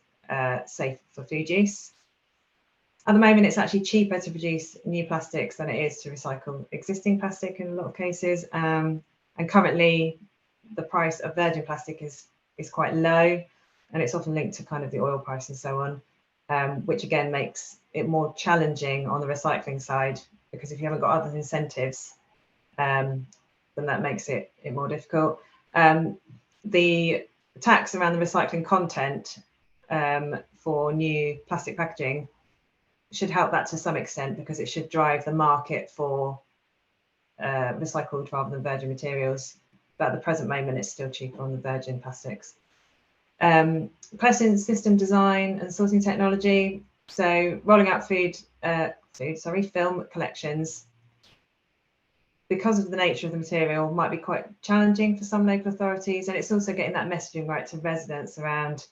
safe for food use? At the moment, it's actually cheaper to produce new plastics than it is to recycle existing plastic in a lot of cases. And currently, the price of virgin plastic is quite low, and it's often linked to kind of the oil price and so on. Which again makes it more challenging on the recycling side, because if you haven't got other incentives, then that makes it more difficult. The tax around the recycling content for new plastic packaging should help that to some extent, because it should drive the market for recycled rather than virgin materials. But at the present moment, it's still cheaper on the virgin plastics. Question system design and sorting technology. So rolling out film collections, because of the nature of the material, might be quite challenging for some local authorities, and it's also getting that messaging right to residents around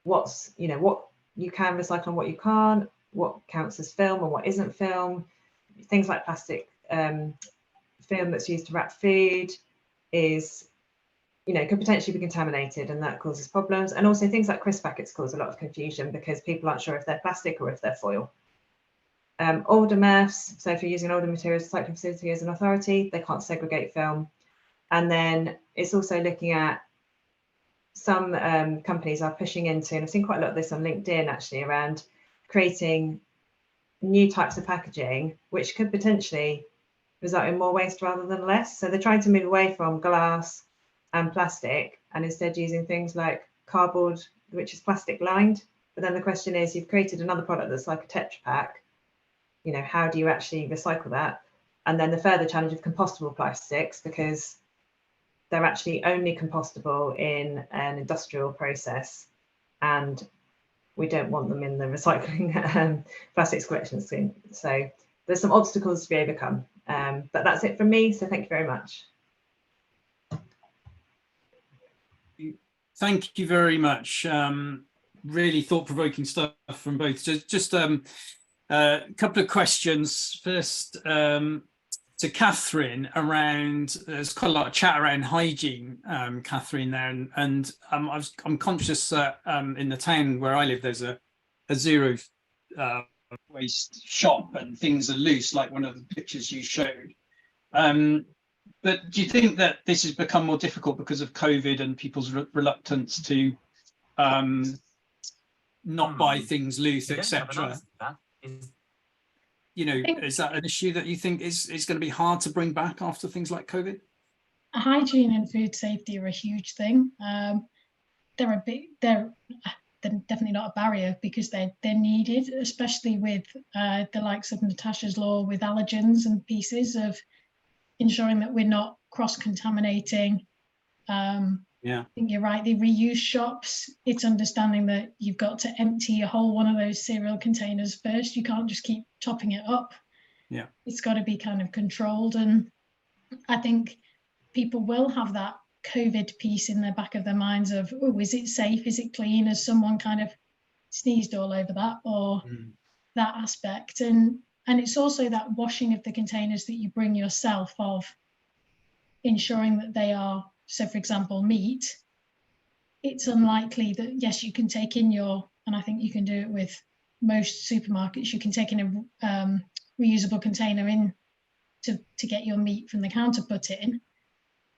what you can recycle and what you can't, what counts as film and what isn't film. Things like plastic film that's used to wrap food is, could potentially be contaminated, and that causes problems. And also things like crisp packets cause a lot of confusion, because people aren't sure if they're plastic or if they're foil. Older MRFs, so if you're using an older materials recycling facility as an authority, they can't segregate film. And then it's also looking at some companies are pushing into, and I've seen quite a lot of this on LinkedIn actually, around creating new types of packaging, which could potentially result in more waste rather than less. So they're trying to move away from glass and plastic, and instead using things like cardboard, which is plastic lined. But then the question is, you've created another product that's like a Tetra Pak. How do you actually recycle that? And then the further challenge of compostable plastics, because they're actually only compostable in an industrial process, and we don't want them in the recycling plastics collection scheme. So there's some obstacles to be overcome. But that's it from me. So thank you very much. Thank you very much. Really thought-provoking stuff from both. Just a couple of questions. First, to Catherine around, there's quite a lot of chat around hygiene, Catherine, there, and I'm conscious that in the town where I live, there's a zero waste shop, and things are loose, like one of the pictures you showed. But do you think that this has become more difficult because of COVID and people's reluctance to not buy things loose, etc.? Is that an issue that you think is going to be hard to bring back after things like COVID? Hygiene and food safety are a huge thing. They're definitely not a barrier, because they're needed, especially with the likes of Natasha's law with allergens and pieces of ensuring that we're not cross-contaminating. Yeah, I think you're right. The reuse shops, it's understanding that you've got to empty a whole one of those cereal containers first. You can't just keep topping it up. Yeah, it's got to be kind of controlled. And I think people will have that COVID piece in the back of their minds of, oh, is it safe? Is it clean? Has someone kind of sneezed all over that, or that aspect? And it's also that washing of the containers that you bring yourself, of ensuring that they are, so for example, meat, it's unlikely that, yes, you can take in and I think you can do it with most supermarkets, you can take in a reusable container in to get your meat from the counter put in,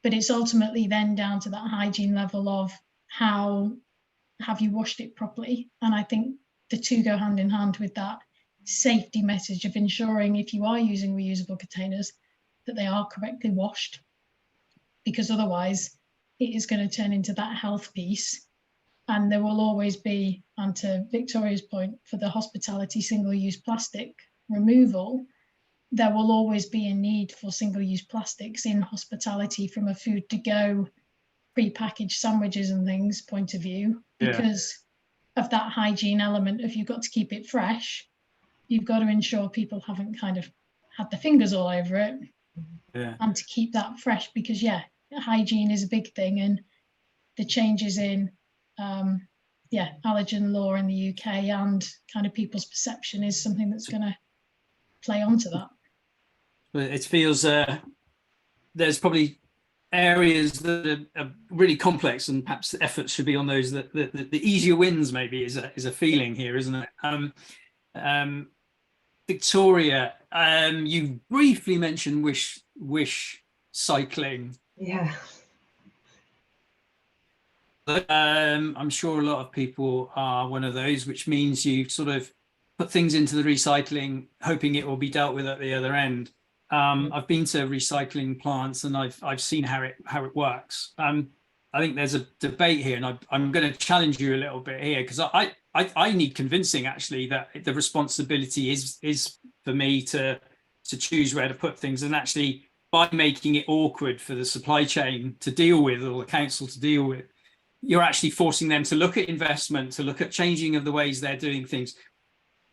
but it's ultimately then down to that hygiene level of how have you washed it properly. And I think the two go hand in hand with that safety message of ensuring, if you are using reusable containers, that they are correctly washed, because otherwise it is going to turn into that health piece. And there will always be, and to Victoria's point, for the hospitality single-use plastic removal, there will always be a need for single-use plastics in hospitality from a food to go, pre-packaged sandwiches and things point of view, because of that hygiene element. If you've got to keep it fresh, you've got to ensure people haven't kind of had their fingers all over it, and to keep that fresh, because hygiene is a big thing, and the changes in allergen law in the UK and kind of people's perception is something that's going to play onto that. It feels there's probably areas that are really complex, and perhaps the efforts should be on those that the easier wins maybe is a feeling here, isn't it? Victoria, you briefly mentioned wish cycling. Yeah. I'm sure a lot of people are one of those, which means you sort of put things into the recycling, hoping it will be dealt with at the other end. I've been to recycling plants, and I've seen how it works. I think there's a debate here, and I'm going to challenge you a little bit here, because I need convincing actually that the responsibility is for me to choose where to put things, and actually by making it awkward for the supply chain to deal with, or the council to deal with, you're actually forcing them to look at investment, to look at changing of the ways they're doing things.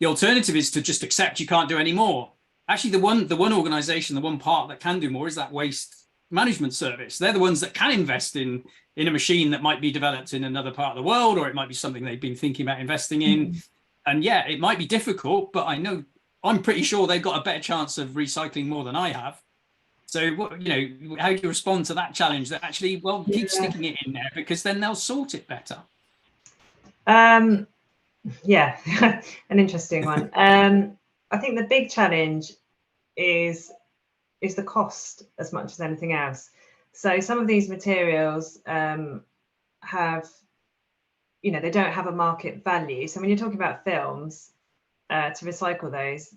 The alternative is to just accept you can't do any more. Actually, the one organisation, the one part that can do more is that waste management service. They're the ones that can invest in a machine that might be developed in another part of the world, or it might be something they've been thinking about investing in. And yeah, it might be difficult, but I'm pretty sure they've got a better chance of recycling more than I have. So, how do you respond to that challenge? That actually, keep sticking it in there, because then they'll sort it better. Yeah, an interesting one. I think the big challenge is the cost as much as anything else. So some of these materials have, they don't have a market value. So when you're talking about films, to recycle those,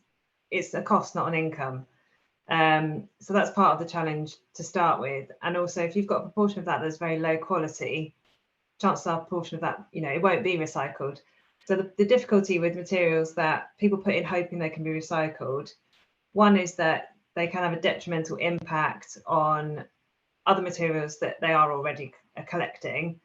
it's a cost, not an income. So that's part of the challenge to start with. And also, if you've got a proportion of that that's very low quality, chances are a proportion of that, it won't be recycled. So the difficulty with materials that people put in hoping they can be recycled, one is that they can have a detrimental impact on other materials that they are already collecting,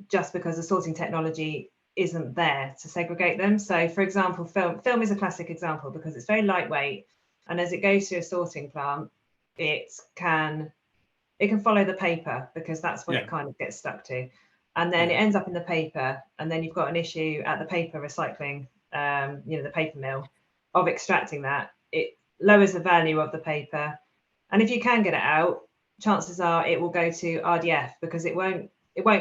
just because the sorting technology isn't there to segregate them. So for example, film is a classic example, because it's very lightweight, and as it goes through a sorting plant, it can follow the paper, because that's what it kind of gets stuck to. And then it ends up in the paper, and then you've got an issue at the paper recycling, the paper mill, of extracting that. It lowers the value of the paper, and if you can get it out, chances are it will go to RDF, because it won't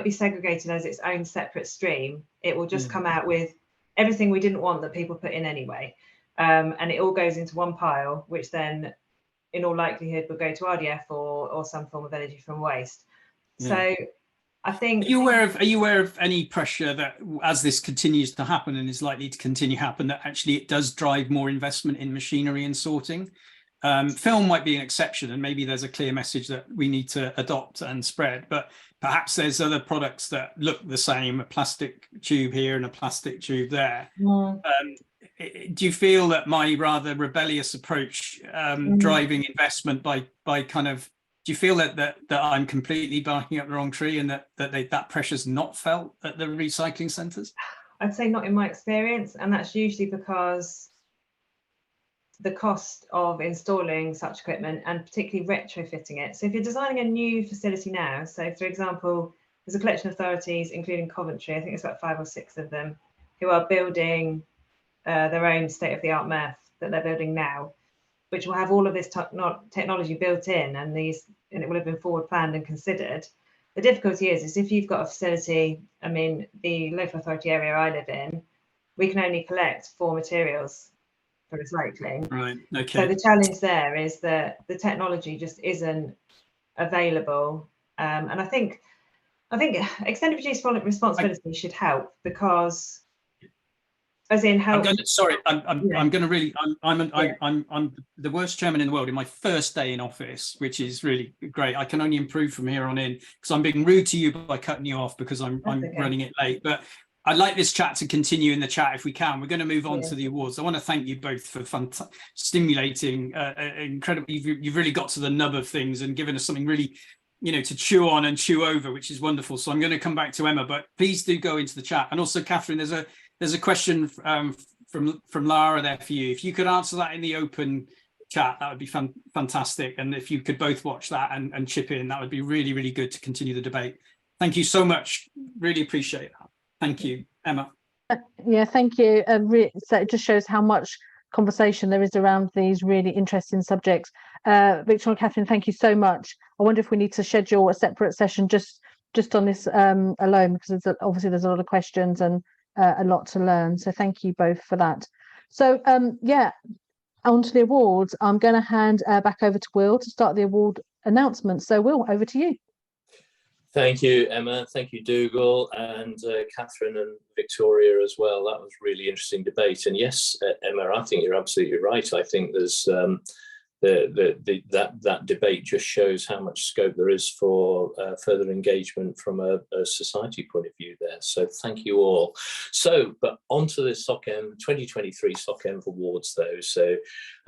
be segregated as its own separate stream. It will just come out with everything we didn't want that people put in anyway, and it all goes into one pile, which then in all likelihood will go to RDF or some form of energy from waste. So I think. Are you aware of any pressure that, as this continues to happen and is likely to continue to happen, that actually it does drive more investment in machinery and sorting? Film might be an exception, and maybe there's a clear message that we need to adopt and spread, but perhaps there's other products that look the same, a plastic tube here and a plastic tube there. Do you feel that my rather rebellious approach driving investment by kind of, do you feel that I'm completely barking up the wrong tree, and that pressure's not felt at the recycling centres? I'd say not in my experience, and that's usually because the cost of installing such equipment, and particularly retrofitting it. So if you're designing a new facility now, so for example, there's a collection of authorities, including Coventry, I think it's about 5 or 6 of them, who are building their own state-of-the-art MEF that they're building now, which will have all of this technology built in, and it will have been forward planned and considered. The difficulty is if you've got a facility, the local authority area I live in, we can only collect 4 materials for recycling. Right. Okay. So the challenge there is that the technology just isn't available, and I think extended reduced responsibility should help, because as in help. I'm going to really, Yeah. I'm the worst chairman in the world in my first day in office, which is really great. I can only improve from here on in, because I'm being rude to you by cutting you off because I'm okay. running it late. But I'd like this chat to continue in the chat if we can. We're going to move on Yeah. to the awards. I want to thank you both for stimulating, incredible. You've really got to the nub of things and given us something really, to chew on and chew over, which is wonderful. So I'm going to come back to Emma, but please do go into the chat. And also, Catherine, there's a question from Lara there for you. If you could answer that in the open chat, that would be fantastic. And if you could both watch that and chip in, that would be really, really good to continue the debate. Thank you so much. Really appreciate that. Thank you, Emma. Yeah, thank you. So it just shows how much conversation there is around these really interesting subjects. Victoria and Catherine, thank you so much. I wonder if we need to schedule a separate session just on this alone, because obviously there's a lot of questions and a lot to learn. So thank you both for that. So yeah, on to the awards. I'm going to hand back over to Will to start the award announcement. So Will, over to you. Thank you, Emma. Thank you, Dougal, and Catherine and Victoria as well. That was really interesting debate. And yes, Emma, I think you're absolutely right. I think there's that debate just shows how much scope there is for further engagement from a society point of view there. So thank you all. So, but onto the SocEnv 2023 SocEnv Awards though. So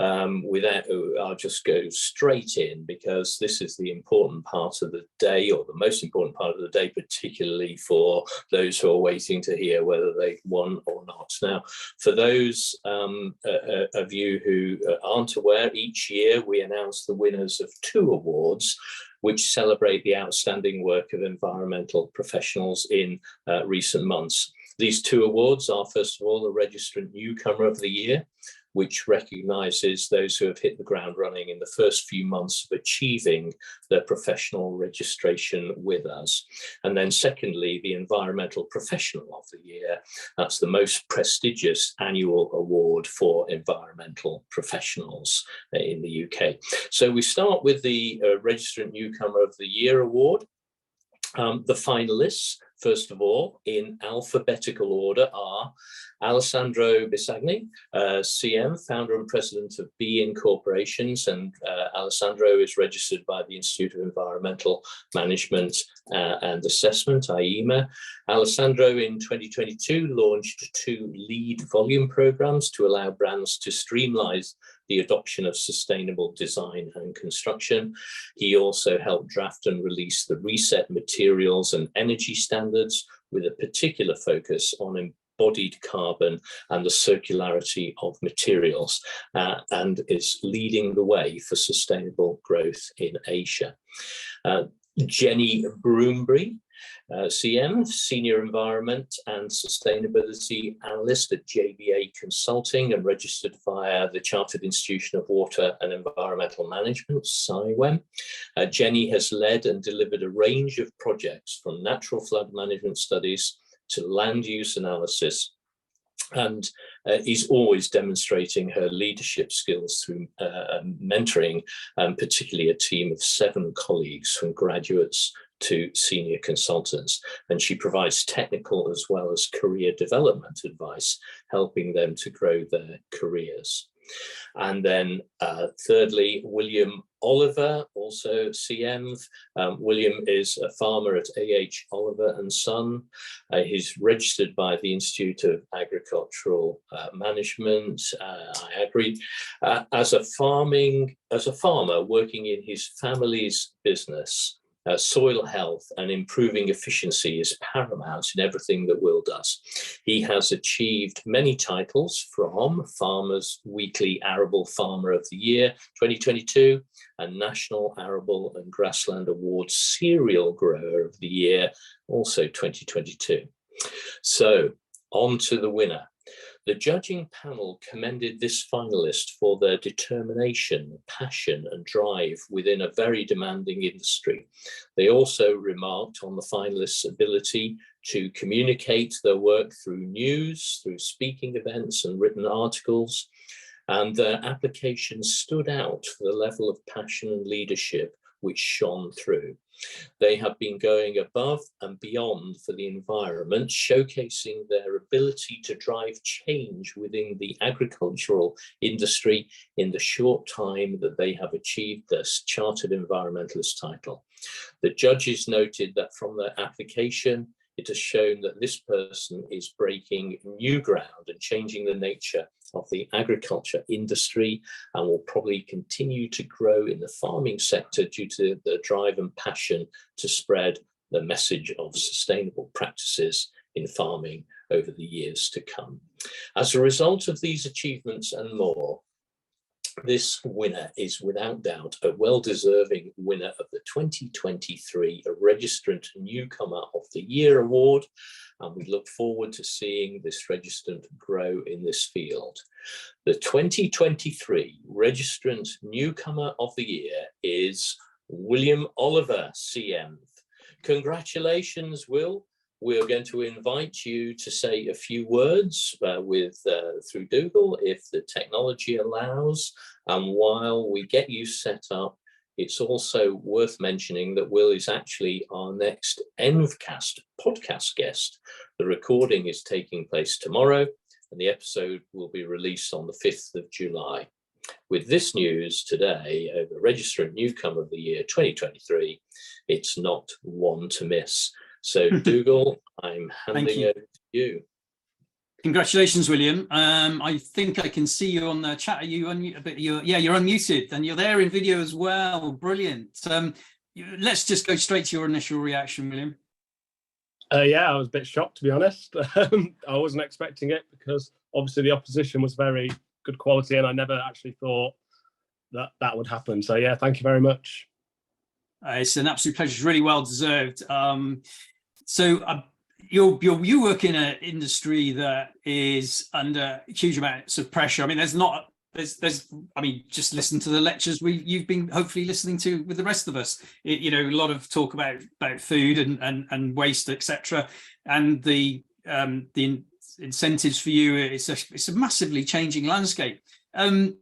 I'll just go straight in, because this is the important part of the day, or the most important part of the day, particularly for those who are waiting to hear whether they've won or not. Now, for those of you who aren't aware, each year we announce the winners of 2 awards which celebrate the outstanding work of environmental professionals in recent months. These 2 awards are, first of all, the Registrant Newcomer of the Year, which recognises those who have hit the ground running in the first few months of achieving their professional registration with us. And then secondly, the Environmental Professional of the Year. That's the most prestigious annual award for environmental professionals in the UK. So we start with the Registrant Newcomer of the Year award. The finalists, first of all, in alphabetical order, are Alessandro Bisagni, CEnv, founder and president of B Corporations, and Alessandro is registered by the Institute of Environmental Management and Assessment, IEMA. Alessandro in 2022 launched 2 lead volume programs to allow brands to streamline the adoption of sustainable design and construction. He also helped draft and release the Reset Materials and Energy Standards, with a particular focus on embodied carbon and the circularity of materials, and is leading the way for sustainable growth in Asia. Jenny Broombury, CEnv, Senior Environment and Sustainability Analyst at JBA Consulting and registered via the Chartered Institution of Water and Environmental Management, SocEnv. Jenny has led and delivered a range of projects, from natural flood management studies to land use analysis, and is always demonstrating her leadership skills through mentoring, particularly a team of 7 colleagues, from graduates to senior consultants. And she provides technical as well as career development advice, helping them to grow their careers. And then thirdly, William Oliver, also CEnv. William is a farmer at A.H. Oliver and Son. He's registered by the Institute of Agricultural Management, IAGRI. As a farmer working in his family's business, soil health and improving efficiency is paramount in everything that Will does. He has achieved many titles, from Farmers Weekly Arable Farmer of the Year 2022 and National Arable and Grassland Awards Cereal Grower of the Year, also 2022. So on to the winner. The judging panel commended this finalist for their determination, passion and drive within a very demanding industry. They also remarked on the finalists' ability to communicate their work through news, through speaking events and written articles, and their applications stood out for the level of passion and leadership which shone through. They have been going above and beyond for the environment, showcasing their ability to drive change within the agricultural industry in the short time that they have achieved this Chartered Environmentalist title. The judges noted that from their application, it has shown that this person is breaking new ground and changing the nature of the agriculture industry, and will probably continue to grow in the farming sector due to the drive and passion to spread the message of sustainable practices in farming over the years to come. As a result of these achievements and more, this winner is without doubt a well-deserving winner of the 2023 Registrant Newcomer of the Year Award, and we look forward to seeing this registrant grow in this field. The 2023 Registrant Newcomer of the Year is William Oliver CEnv. Congratulations, Will. We're going to invite you to say a few words through Dougal, if the technology allows. And while we get you set up, it's also worth mentioning that Will is actually our next EnvCast podcast guest. The recording is taking place tomorrow, and the episode will be released on the 5th of July. With this news today over Registrant Newcomer of the Year 2023, it's not one to miss. So Dougal, I'm handing over to you. Congratulations, William. I think I can see you on the chat. Are you unmuted? You're unmuted, and you're there in video as well. Brilliant. Let's just go straight to your initial reaction, William. Yeah, I was a bit shocked, to be honest. I wasn't expecting it, because obviously the opposition was very good quality, and I never actually thought that would happen. So yeah, thank you very much. It's an absolute pleasure. It's really well deserved. You work in an industry that is under huge amounts of pressure. I mean, just listen to the lectures you've been hopefully listening to with the rest of us. A lot of talk about food and waste, etc. And the incentives for you. It's a massively changing landscape. Do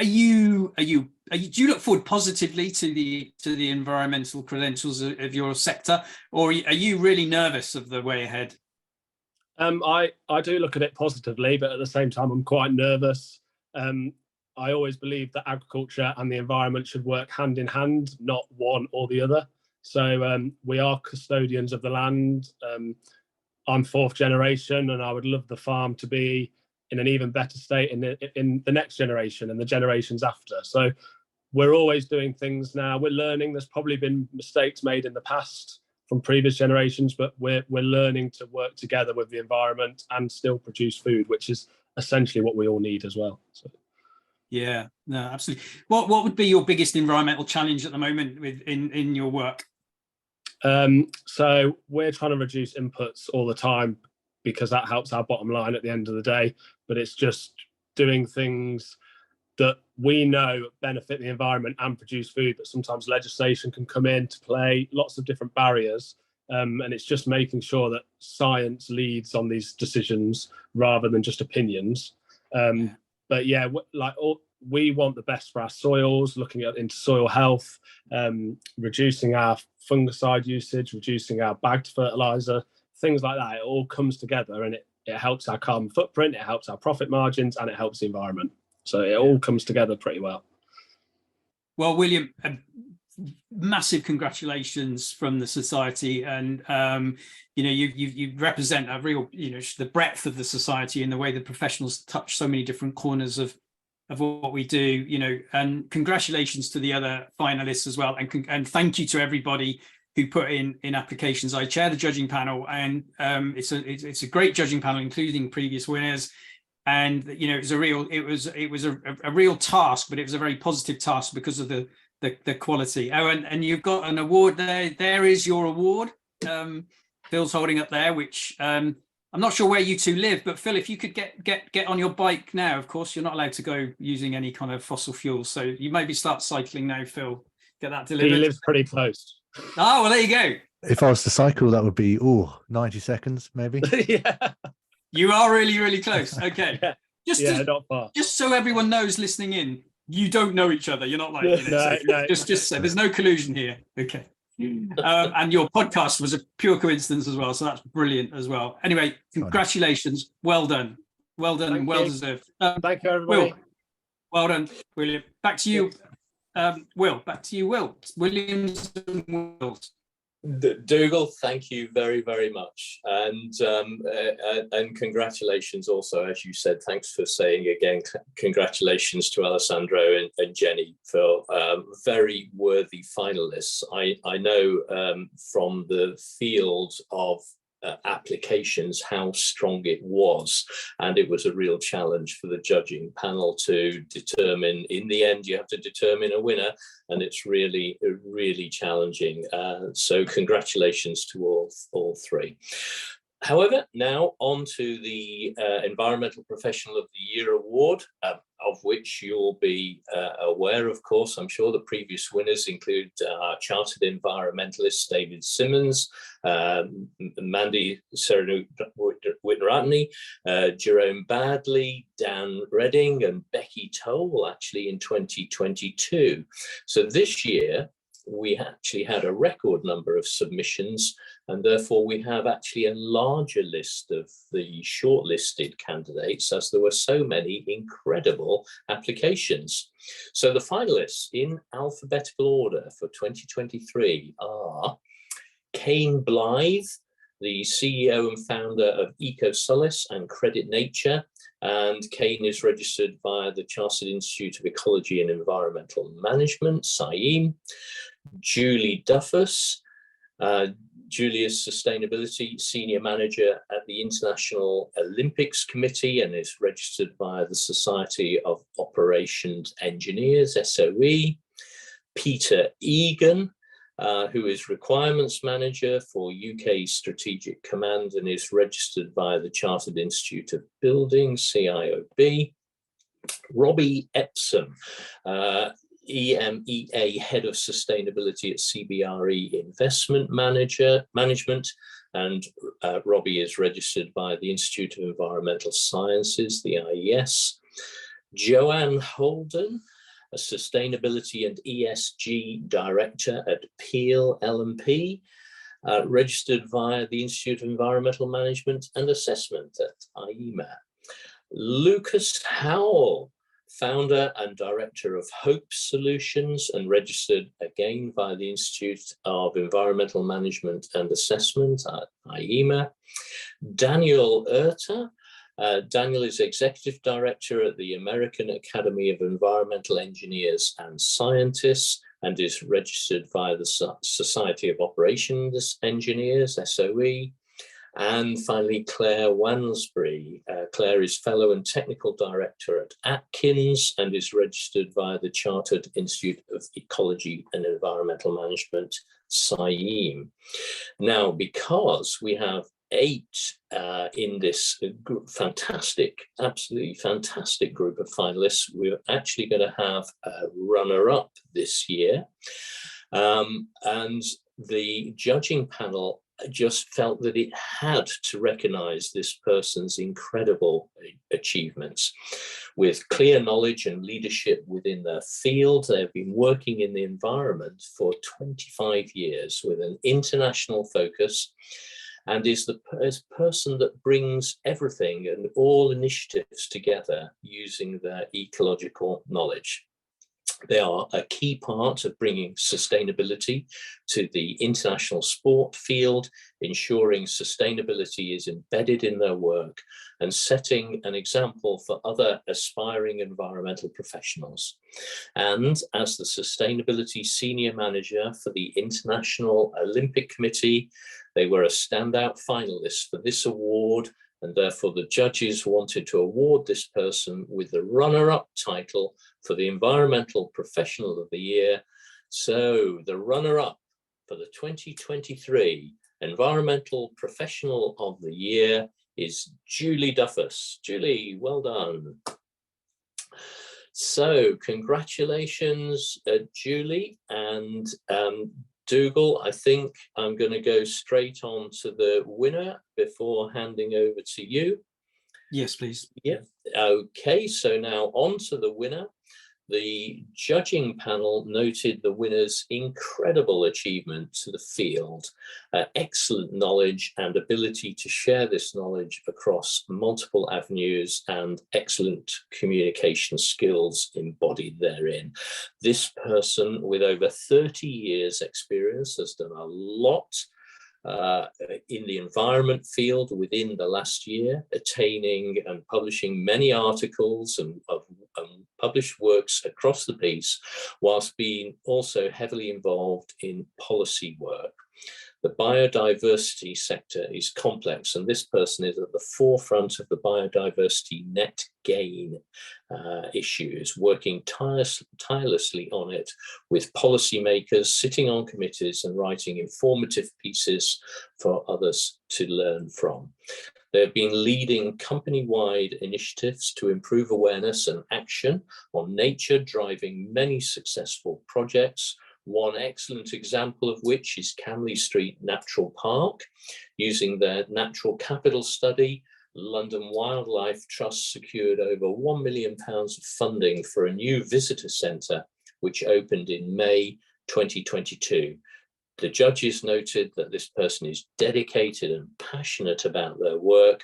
you look forward positively to the environmental credentials of your sector, or are you really nervous of the way ahead? I do look at it positively, but at the same time, I'm quite nervous. I always believe that agriculture and the environment should work hand in hand, not one or the other. So we are custodians of the land. I'm fourth generation, and I would love the farm to be in an even better state in the next generation and the generations after. So we're always doing things now. We're learning. There's probably been mistakes made in the past from previous generations, but we're learning to work together with the environment and still produce food, which is essentially what we all need as well. So. Yeah, no, absolutely. What would be your biggest environmental challenge at the moment in your work? So we're trying to reduce inputs all the time, because that helps our bottom line at the end of the day. But it's just doing things that we know benefit the environment and produce food, but sometimes legislation can come into play, lots of different barriers. And it's just making sure that science leads on these decisions rather than just opinions. But yeah, we want the best for our soils, looking into soil health, reducing our fungicide usage, reducing our bagged fertilizer, things like that. It all comes together, and it helps our carbon footprint, it helps our profit margins, and it helps the environment. So it all comes together pretty well. Well, William, massive congratulations from the society, and you represent a real, the breadth of the society in the way the professionals touch so many different corners of what we do, and congratulations to the other finalists as well, and thank you to everybody who put in applications. I chair the judging panel, and it's a great judging panel, including previous winners. And it was a real task, but it was a very positive task because of the quality. Oh, and you've got an award there. There is your award. Phil's holding up there, which I'm not sure where you two live, but Phil, if you could get on your bike now. Of course, you're not allowed to go using any kind of fossil fuel, so you maybe start cycling now, Phil. Get that delivered. He lives pretty close. Oh, well, there you go. If I was to cycle, that would be 90 seconds, maybe. Yeah. You are really, really close. Okay. Yeah. Not far. Just so everyone knows listening in, You don't know each other. You're not like, you know, No. just say there's no collusion here. Okay. And your podcast was a pure coincidence as well. So that's brilliant as well. Anyway, congratulations. Well done. Well done and well deserved. Thank you, everybody. Will, well done, William. Back to you, Will. Back to you, Will. Williams and Wills. Dougal, thank you very, very much, and congratulations also, as you said. Thanks for saying again. Congratulations to Alessandro and Jenny for very worthy finalists. I know from the field of applications how strong it was, and it was a real challenge for the judging panel to determine. In the end, you have to determine a winner, and it's really challenging. So congratulations to all three. However, now on to the Environmental Professional of the Year award, of which you'll be aware, of course. I'm sure the previous winners include our Chartered Environmentalist David Simmons, Mandy Serenu-Witneratney, Jerome Badley, Dan Redding, and Becky Toll, actually in 2022. So this year, we actually had a record number of submissions, and therefore we have actually a larger list of the shortlisted candidates, as there were so many incredible applications. So the finalists in alphabetical order for 2023 are Kane Blythe, the CEO and founder of EcoSolace and Credit Nature, and Kane is registered via the Chartered Institute of Ecology and Environmental Management, CEnv. Julie Duffus, Julia's Sustainability Senior Manager at the International Olympics Committee and is registered via the Society of Operations Engineers, SOE. Peter Egan, who is Requirements Manager for UK Strategic Command and is registered via the Chartered Institute of Building, CIOB. Robbie Epsom, EMEA Head of Sustainability at CBRE Investment Management, and Robbie is registered by the Institute of Environmental Sciences, the IES. Joanne Holden, a Sustainability and ESG Director at Peel L&P, registered via the Institute of Environmental Management and Assessment at IEMA. Lucas Howell, Founder and Director of Hope Solutions and registered again by the Institute of Environmental Management and Assessment at IEMA. Daniel Erta. Daniel is Executive Director at the American Academy of Environmental Engineers and Scientists and is registered via the Society of Operations Engineers, SOE. And finally, Claire Wansbury. Claire is Fellow and Technical Director at Atkins and is registered via the Chartered Institute of Ecology and Environmental Management, CEnv. Now, because we have 8 in this fantastic, absolutely fantastic group of finalists, we're actually going to have a runner-up this year. And the judging panel just felt that it had to recognize this person's incredible achievements. With clear knowledge and leadership within their field, they've been working in the environment for 25 years with an international focus and is the person that brings everything and all initiatives together using their ecological knowledge. They are a key part of bringing sustainability to the international sport field, ensuring sustainability is embedded in their work and setting an example for other aspiring environmental professionals. And as the Sustainability Senior Manager for the International Olympic Committee, they were a standout finalist for this award, and therefore the judges wanted to award this person with the runner-up title for the Environmental Professional of the Year. So the runner-up for the 2023 Environmental Professional of the Year is Julie Duffus. Julie, well done. So congratulations, Julie, and Dougal, I think I'm going to go straight on to the winner before handing over to you. Yes, please. Yeah. Okay, so now on to the winner. The judging panel noted the winner's incredible achievement to the field, excellent knowledge and ability to share this knowledge across multiple avenues, and excellent communication skills embodied therein. This person with over 30 years experience has done a lot in the environment field within the last year, attaining and publishing many articles and published works across the piece, whilst being also heavily involved in policy work. The biodiversity sector is complex, and this person is at the forefront of the biodiversity net gain issues, working tirelessly on it with policymakers, sitting on committees and writing informative pieces for others to learn from. They have been leading company-wide initiatives to improve awareness and action on nature, driving many successful projects. One excellent example of which is Camley Street Natural Park. Using their natural capital study, London Wildlife Trust secured over £1 million of funding for a new visitor centre, which opened in May 2022. The judges noted that this person is dedicated and passionate about their work,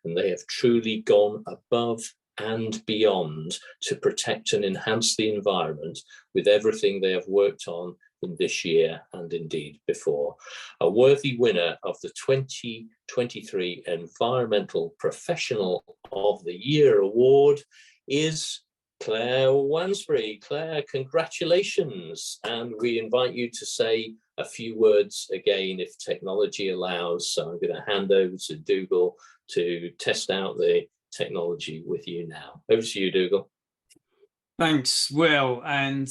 and they have truly gone above and beyond to protect and enhance the environment with everything they have worked on in this year and indeed before. A worthy winner of the 2023 Environmental Professional of the Year Award is Claire Wansbury. Claire, congratulations. And we invite you to say a few words again if technology allows. So I'm going to hand over to Dougal to test out the technology with you now. Over to you, Dougal. Thanks, Will. And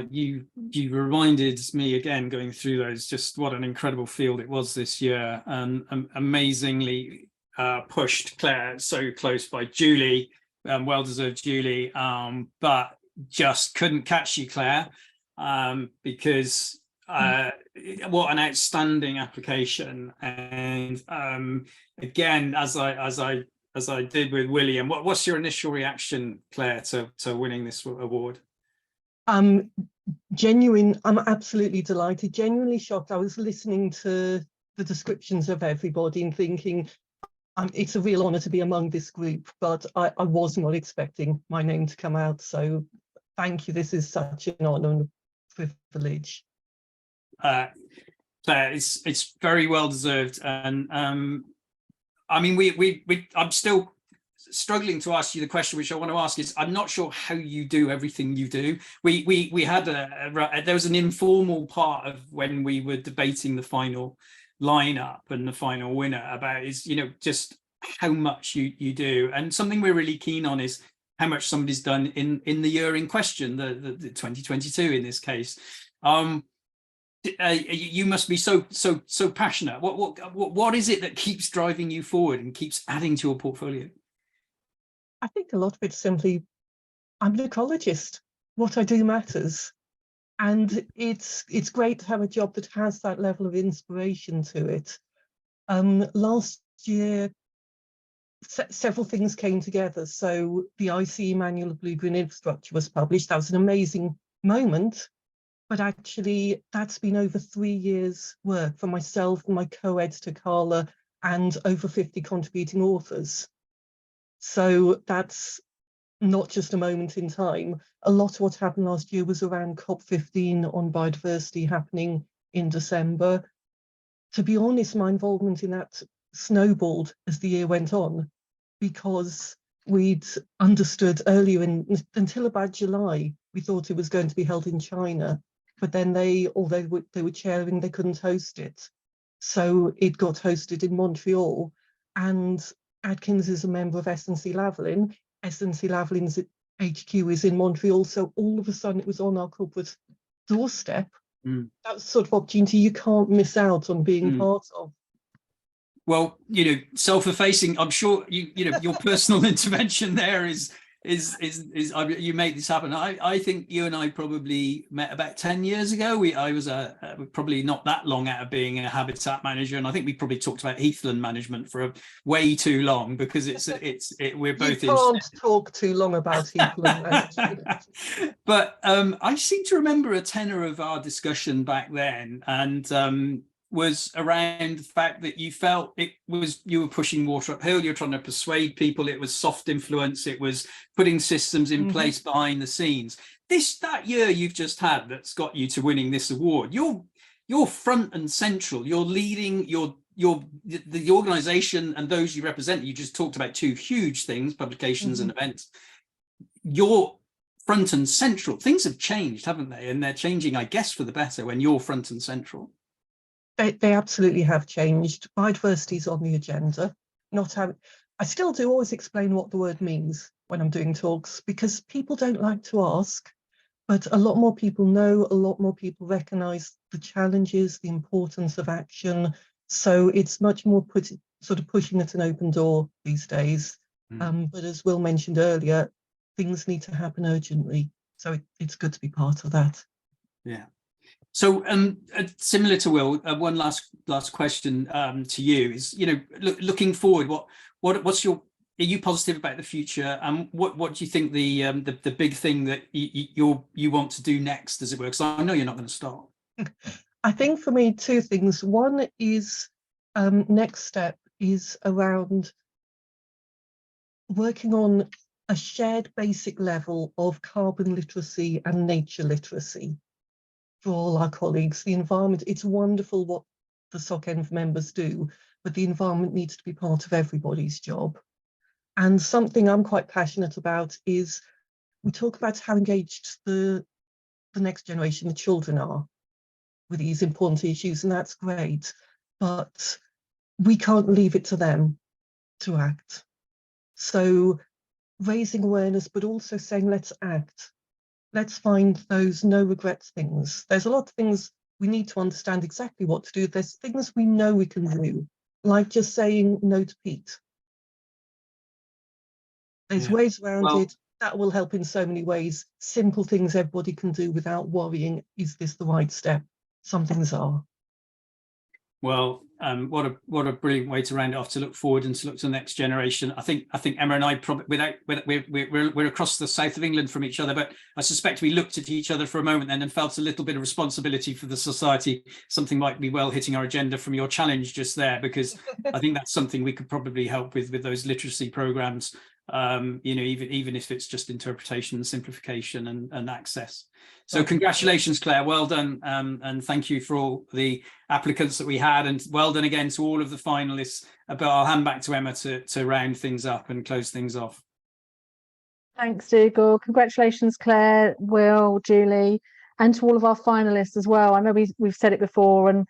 you reminded me again, going through those, just what an incredible field it was this year, and amazingly pushed, Claire, so close by Julie, well-deserved Julie, but just couldn't catch you, Claire, because what an outstanding application. And again, as I did with William, what's your initial reaction, Claire, to winning this award? Genuine, I'm absolutely delighted, genuinely shocked. I was listening to the descriptions of everybody and thinking, it's a real honour to be among this group, but I was not expecting my name to come out. So thank you. This is such an honour and a privilege. Claire, it's very well deserved, and I mean, I'm still struggling to ask you the question, which I want to ask is, I'm not sure how you do everything you do. We had there was an informal part of when we were debating the final lineup and the final winner about just how much you do, and something we're really keen on is how much somebody's done in the year in question, the 2022 in this case. You must be so passionate. What is it that keeps driving you forward and keeps adding to your portfolio? I think a lot of it's simply, I'm an ecologist. What I do matters, and it's great to have a job that has that level of inspiration to it. Last year, several things came together. So the ICE Manual of Blue-Green Infrastructure was published. That was an amazing moment. But actually, that's been over 3 years' work for myself and my co-editor, Carla, and over 50 contributing authors. So that's not just a moment in time. A lot of what happened last year was around COP15 on biodiversity happening in December. To be honest, my involvement in that snowballed as the year went on, because we'd understood earlier until about July, we thought it was going to be held in China. But then although they were chairing, they couldn't host it. So it got hosted in Montreal, and Atkins is a member of SNC-Lavalin. SNC-Lavalin's HQ is in Montreal. So all of a sudden it was on our corporate doorstep. That sort of opportunity you can't miss out on being part of. Well, self-effacing, I'm sure your personal intervention there is you make this happen. I think you and I probably met about 10 years ago. I was probably not that long out of being a habitat manager, and I think we probably talked about heathland management for way too long, because we're both you can't talk too long about heathland management. But I seem to remember a tenor of our discussion back then, and was around the fact that you felt you were pushing water uphill. You're trying to persuade people. It was soft influence. It was putting systems in place behind the scenes. That year you've just had, that's got you to winning this award. You're front and central. You're leading the organisation and those you represent. You just talked about two huge things: publications and events. You're front and central. Things have changed, haven't they? And they're changing, I guess, for the better when you're front and central. They absolutely have changed. Biodiversity is on the agenda. I still do always explain what the word means when I'm doing talks, because people don't like to ask, but a lot more people know, a lot more people recognise the challenges, the importance of action. So it's much more sort of pushing at an open door these days. But as Will mentioned earlier, things need to happen urgently. So it's good to be part of that. Yeah. So similar to Will, one last question to you is, looking forward, what's are you positive about the future, and what do you think the big thing that you want to do next, as it were? Because I know you're not going to stop. I think for me, two things. One is next step is around working on a shared basic level of carbon literacy and nature literacy for all our colleagues. The environment, it's wonderful what the SocEnv members do, but the environment needs to be part of everybody's job. And something I'm quite passionate about is, we talk about how engaged the next generation, the children, are with these important issues, and that's great, but we can't leave it to them to act. So raising awareness, but also saying, let's act. Let's find those no regrets things. There's a lot of things we need to understand exactly what to do. There's things we know we can do, like just saying no to peat. There's ways around it that will help in so many ways. Simple things everybody can do without worrying, is this the right step? Some things are. Well, what a brilliant way to round it off, to look forward and to look to the next generation. I think Emma and I probably, we're across the south of England from each other, but I suspect we looked at each other for a moment then and felt a little bit of responsibility for the society. Something might be well hitting our agenda from your challenge just there, because I think that's something we could probably help with those literacy programs. Even if it's just interpretation and simplification and access. So congratulations, Claire, well done, and thank you for all the applicants that we had, and well done again to all of the finalists. But I'll hand back to Emma to round things up and close things off. Thanks, Dougal. Congratulations, Claire, Will, Julie, and to all of our finalists as well. I know we've said it before, and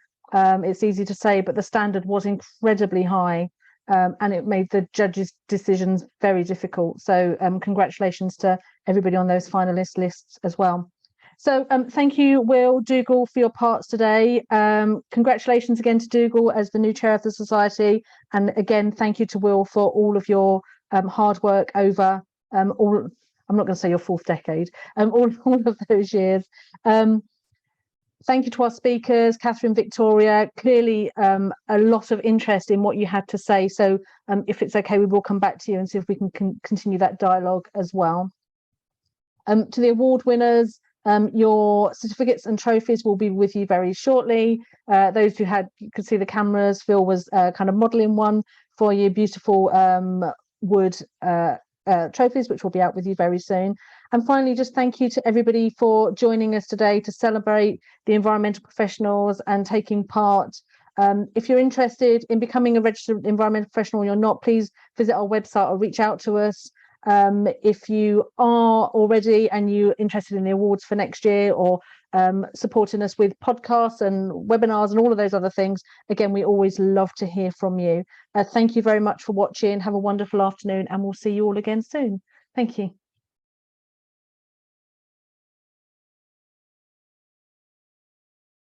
it's easy to say, but the standard was incredibly high. And it made the judges' decisions very difficult. So congratulations to everybody on those finalist lists as well. So thank you, Will, Dougal, for your parts today. Congratulations again to Dougal as the new chair of the Society. And again, thank you to Will for all of your hard work over I'm not going to say your fourth decade, all of those years. Thank you to our speakers, Catherine, Victoria. Clearly a lot of interest in what you had to say. So if it's okay, we will come back to you and see if we can continue that dialogue as well. To the award winners, your certificates and trophies will be with you very shortly. Those who you could see the cameras, Phil was kind of modelling one for you, beautiful wood trophies, which will be out with you very soon. And finally, just thank you to everybody for joining us today to celebrate the environmental professionals and taking part. If you're interested in becoming a registered environmental professional or you're not, please visit our website or reach out to us. If you are already and you're interested in the awards for next year, or supporting us with podcasts and webinars and all of those other things, again, we always love to hear from you. Thank you very much for watching. Have a wonderful afternoon, and we'll see you all again soon. Thank you.